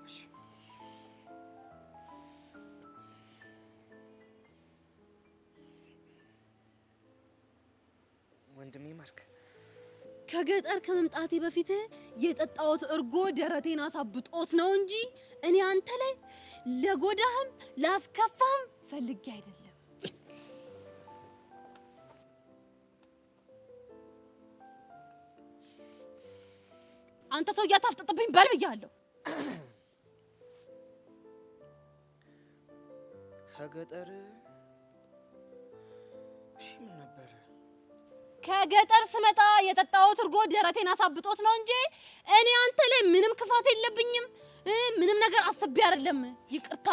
እሺ ወንድሜ ማርክ፣ ከገጠር ከመምጣቴ በፊት የጠጣሁት እርጎ ደረቴን አሳብጦት ነው እንጂ እኔ አንተ ላይ ለጎዳህም ላስከፋህም ፈልጌ አይደለም። አንተ ሰው እያታፍጥጥብኝ በል ብያለሁ። ከገጠር እሺ ምን ነበር? ከገጠር ስመጣ የጠጣሁት እርጎ ደረቴን አሳብጦት ነው እንጂ እኔ አንተ ላይ ምንም ክፋት የለብኝም። ምንም ነገር አስቤ አይደለም። ይቅርታ።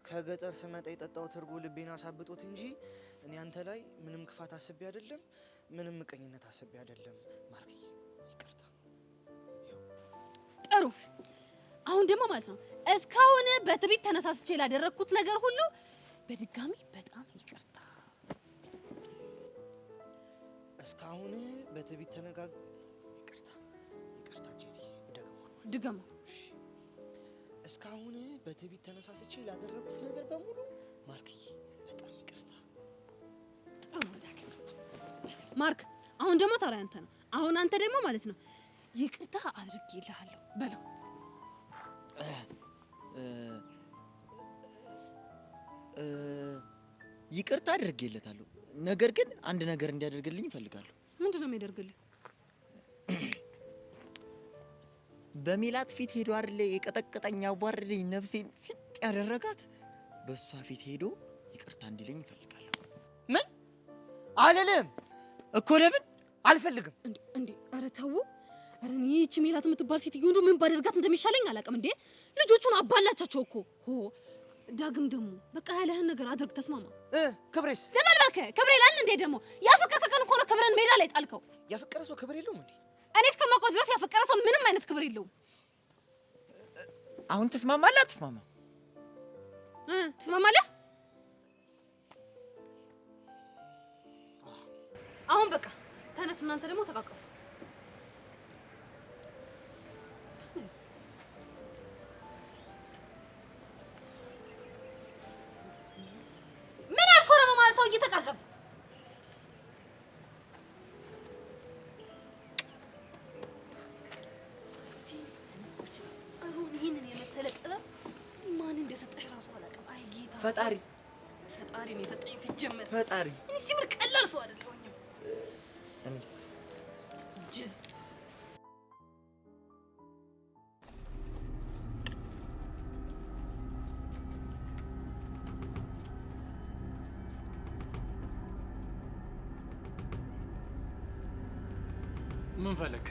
ከገጠር ስመጣ የጠጣሁት እርጎ ልቤን አሳብጦት እንጂ እኔ አንተ ላይ ምንም ክፋት አስቤ አይደለም፣ ምንም ምቀኝነት አስቤ አይደለም። ማርክዬ ይቅርታ። ጥሩ። አሁን ደግሞ ማለት ነው እስካሁን በትዕቢት ተነሳስቼ ላደረኩት ነገር ሁሉ በድጋሚ በጣም ይቅርታ። እስካሁን በትዕቢት ይቅርታ ጄሪ፣ ድገማ። እሺ እስካሁን በትዕቢት ተነሳስቼ ላደረኩት ነገር በሙሉ ማርክዬ በጣም ይቅርታ። ጥሩ ዳግም። ማርክ አሁን ደግሞ ተራ አንተ ነው። አሁን አንተ ደግሞ ማለት ነው ይቅርታ አድርጌልሃለሁ በለው። ይቅርታ አድርጌለታለሁ፣ ነገር ግን አንድ ነገር እንዲያደርግልኝ እፈልጋለሁ። ምንድነው የሚያደርግልህ? በሜላት ፊት ሄዶ አይደል የቀጠቀጠኝ አዋረደኝ ነፍሴን ሲጥ ያደረጋት፣ በሷ ፊት ሄዶ ይቅርታ እንዲለኝ እፈልጋለሁ። ምን አልልም እኮ። ለምን አልፈልግም እንዴ? ኧረ ተው። ኧረ እኔ ይህች ሜላት የምትባል ሴትዮ እንደው ምን ባደርጋት እንደሚሻለኝ አላውቅም። እንዴ ልጆቹን አባላቻቸው እኮ። ዳግም ደግሞ በቃ ያለህን ነገር አድርግ፣ ተስማማ። ክብሬስ ተበልበከ ክብሬ ላል እንዴ? ደግሞ ያፈቀርከ ቀን እኮ ነው ክብርን ሜዳ ላይ ጣልከው። ያፈቀረ ሰው ክብር የለውም እንዴ? እኔ እስከማውቀው ድረስ ያፈቀረ ሰው ምንም አይነት ክብር የለውም። አሁን ትስማማለህ? አትስማማ? ትስማማለህ? አሁን በቃ ተነስ፣ እናንተ ደግሞ ተቃቀፉ። ምን አልኮረመ ማለት ሰው እየተቃቀፉ ይህንን የመሰለ ጥበብ ማን እንደሰጠሽ ራሱ አላውቅም። አይ ጌታ ፈጣሪ ነው የሰጠኝ። ሲጀመር ፈጣሪ እኔ ሲጀመር ቀላል ሰው አይደለሁኝም። ጅል ምን ፈለክ?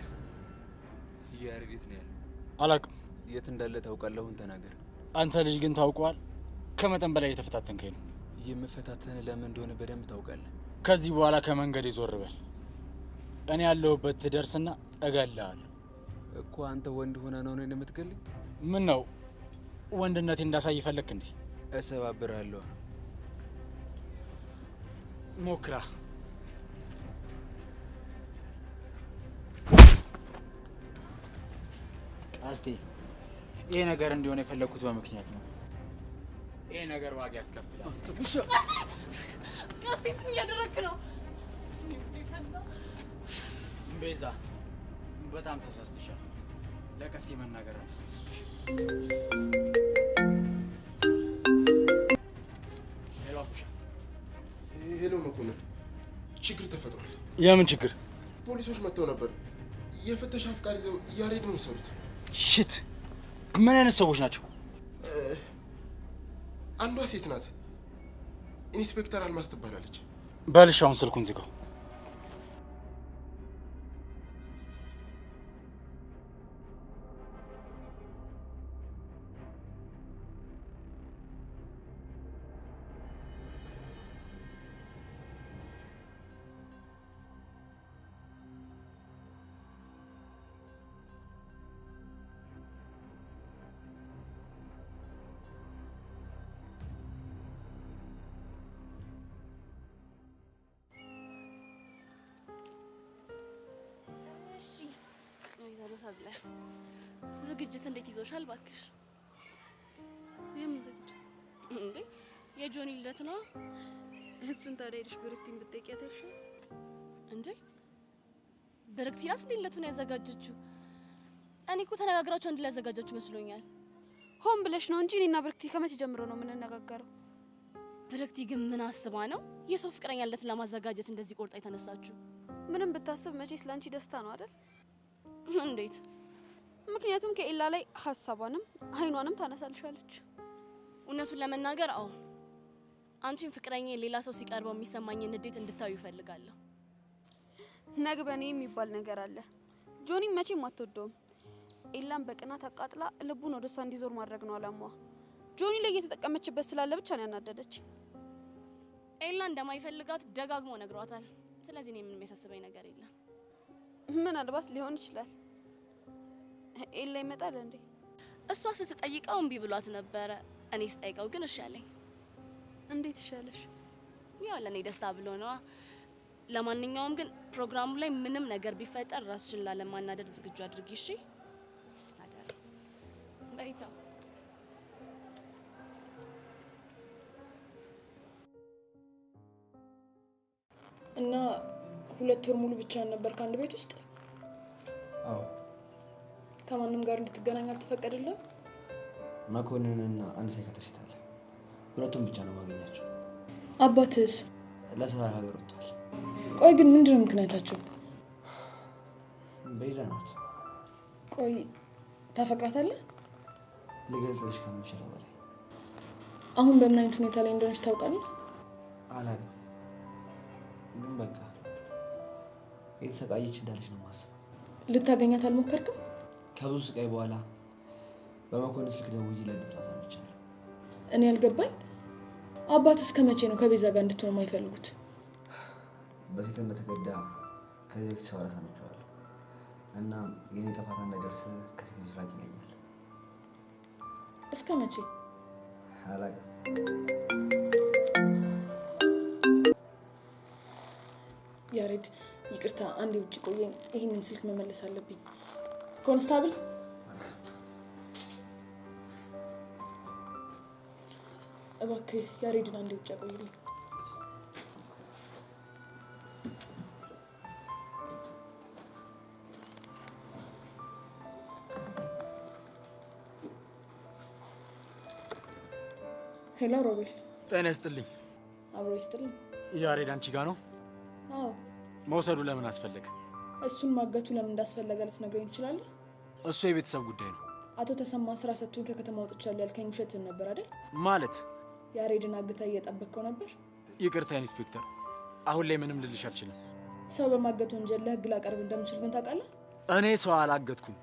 ያሬድ የት ነው ያለው? አላውቅም። የት እንዳለ ታውቃለህ? አሁን ተናገር። አንተ ልጅ ግን ታውቀዋል። ከመጠን በላይ የተፈታተንከኝ ነው። የምፈታተን ለምን እንደሆነ በደንብ ታውቃለህ። ከዚህ በኋላ ከመንገድ ይዞር በል። እኔ ያለሁበት ትደርስና እገልሃለሁ እኮ። አንተ ወንድ ሆነ ነው እኔን የምትገልኝ? ምን ነው ወንድነቴ እንዳሳይ ፈለክ እንዴ? እሰባብርሃለሁ። ሞክራ። ቀስቴ፣ ይሄ ነገር እንዲሆን የፈለኩት በምክንያት ነው። ይሄ ነገር ዋጋ ያስከፍላል። ቀስቴ ምን እያደረክ ነው? ቤዛ፣ በጣም ተሳስተሻል። ለቀስቴ መናገር ነው። ሄሎ አቡሻ። ሄሎ መኮንን፣ ችግር ተፈጥሯል። የምን ችግር? ፖሊሶች መጥተው ነበር። የፍተሻ ፍቃድ ይዘው ያሬድን ወሰዱት። ሽት! ምን አይነት ሰዎች ናቸው? አንዷ ሴት ናት። ኢንስፔክተር አልማዝ ትባላለች። በልሽ አሁን ስልኩን ዝጋው። ዝግጅት እንዴት ይዞሻል ባክሽ? የምን ዝግጅት እንዴ? የጆኒ ልደት ነው። እሱን ታዲያ ሄደሽ ብሩክቲን ብትጠይቂያት አይሻልም እንዴ? ብሩክቲ ናት እንዴ ልደቱን ያዘጋጀችው? እኔ እኮ ተነጋግራችሁ አንድ ላይ ያዘጋጃችሁ መስሎኛል። ሆን ብለሽ ነው እንጂ እኔና ብሩክቲ ከመቼ ጀምሮ ነው የምንነጋገረው? ብሩክቲ ግን ምን አስባ ነው የሰው ፍቅረኛ ልደት ለማዘጋጀት እንደዚህ ቆርጣ የተነሳችሁ? ምንም ብታስብ መቼስ ላንቺ ደስታ ነው አይደል? እንዴት? ምክንያቱም ከኤላ ላይ ሀሳቧንም አይኗንም ታነሳልሻለች። እውነቱን ለመናገር አዎ፣ አንቺን ፍቅረኛ ሌላ ሰው ሲቀርበው የሚሰማኝን ንዴት እንድታዩ ይፈልጋለሁ። ነግበኔ የሚባል ነገር አለ። ጆኒም መቼም አትወደውም። ኤላን በቅናት አቃጥላ ልቡን ወደሷ እንዲዞር ማድረግ ነው አላማዋ። ጆኒ ላይ እየተጠቀመችበት ስላለ ብቻ ነው ያናደደች። ኤላ እንደማይፈልጋት ደጋግሞ ነግሯታል። ስለዚህ እኔ ምንም ያሳስበኝ ነገር የለም። ምናልባት ሊሆን ይችላል። ኤላ ይመጣል እንዴ? እሷ ስትጠይቀው እምቢ ብሏት ነበረ። እኔ ስጠይቀው ግን እሺ አለኝ። እንዴት ይሻለሽ? ያው ለኔ ደስታ ብሎ ነው። ለማንኛውም ግን ፕሮግራሙ ላይ ምንም ነገር ቢፈጠር ራስሽን ላለማናደድ ዝግጁ አድርጊ እሺ? አደራ። በይታ እና 2 ወር ሙሉ ብቻ ነበር ከአንድ ቤት ውስጥ? አዎ። ከማንም ጋር እንድትገናኝ አልተፈቀደልም? መኮንንና አንድ ሳይካትሪስት አለ። ሁለቱም ብቻ ነው ማገኛቸው። አባትስ? ለስራ ሀገር ወጥቷል። ቆይ ግን ምንድነው ምክንያታቸው? ቤዛ ናት። ቆይ ታፈቅራታለህ? ልገልጽልሽ ከምችለው በላይ። አሁን በምን አይነት ሁኔታ ላይ እንደሆነች ታውቃለህ? አላውቅም፣ ግን በቃ የተሰቃየች እንዳለች ነው ማስበው። ልታገኛት አልሞከርክም? ከብዙ ስቃይ በኋላ በመኮንን ስልክ ደውዬ ለድምጿ ሰምቻለሁ። እኔ ያልገባኝ አባት እስከ መቼ ነው ከቤዛ ጋር እንድትሆን የማይፈልጉት? በሴትነት ተገዳ ከዚህ በፊት ሲያወራ ሰምቼዋለሁ እና የኔ ጥፋት እንዳይደርስ ከሴት ልጅ ራቅ ይለኛል። እስከ መቼ? አላውቅም። ያሬድ ይቅርታ፣ አንዴ ውጭ ቆየኝ። ይህንን ስልክ መመለስ አለብኝ። ኮንስታብል እባክህ ያሬድን አንዴ ውጭ አቆይልኝ። ሄሎ ሮቤል። ጤና ይስጥልኝ። አብሮ ይስጥልኝ። ያሬድ አንቺ ጋ ነው? አዎ። መውሰዱ ለምን አስፈለገ? እሱን ማገቱ ለምን እንዳስፈለገ ልትነግረኝ ትችላለህ? እሱ የቤተሰብ ጉዳይ ነው። አቶ ተሰማ ስራ ሰጥቶኝ ከከተማ ወጥቻለሁ ያልከኝ ውሸትን ነበር አይደል? ማለት ያሬድን አግታ እየጠበቅከው ነበር? ይቅርታ ኢንስፔክተር፣ አሁን ላይ ምንም ልልሽ አልችልም። ሰው በማገት ወንጀል ለህግ ላቀርብ እንደምችል ግን ታውቃለህ? እኔ ሰው አላገትኩም።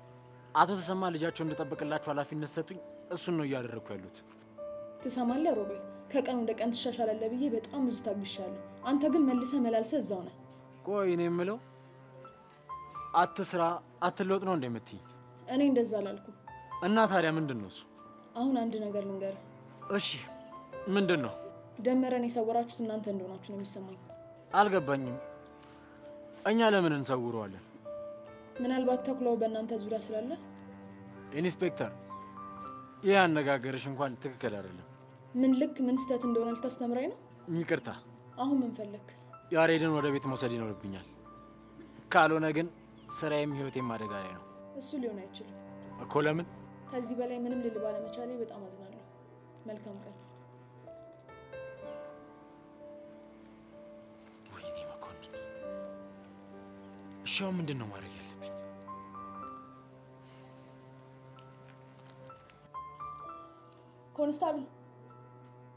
አቶ ተሰማ ልጃቸው እንድጠብቅላቸው ኃላፊነት ሰጡኝ። እሱን ነው እያደረግኩ ያሉት። ትሰማለህ ሮቤል፣ ከቀን ወደ ቀን ትሻሻላለህ ብዬ በጣም ብዙ ታግሻለሁ። አንተ ግን መልሰህ መላልሰህ እዛው ነህ። ቆይ እኔ የምለው አትስራ አትለወጥ ነው እንደምትይኝ? እኔ እንደዛ አላልኩም። እና ታዲያ ምንድን ነው እሱ? አሁን አንድ ነገር ልንገርህ። እሺ ምንድን ነው? ደመረን የሰወራችሁት እናንተ እንደሆናችሁ ነው የሚሰማኝ። አልገባኝም። እኛ ለምን እንሰውረዋለን? ምናልባት ተኩላው በእናንተ ዙሪያ ስላለ። ኢንስፔክተር፣ ይህ አነጋገርሽ እንኳን ትክክል አይደለም። ምን ልክ ምን ስህተት እንደሆነ ልታስተምረኝ ነው? ይቅርታ። አሁን ምን ፈለክ? ያሬድን ወደ ቤት መውሰድ ይኖርብኛል። ካልሆነ ግን ስራዬም ህይወቴም አደጋ ላይ ነው። እሱ ሊሆን አይችልም እኮ። ለምን? ከዚህ በላይ ምንም ልል ባለመቻሌ በጣም አዝናለሁ። መልካም ቀን። ወይኔ መኮንን፣ እሺ አሁን ምንድን ነው ማድረግ ያለብኝ? ኮንስታብል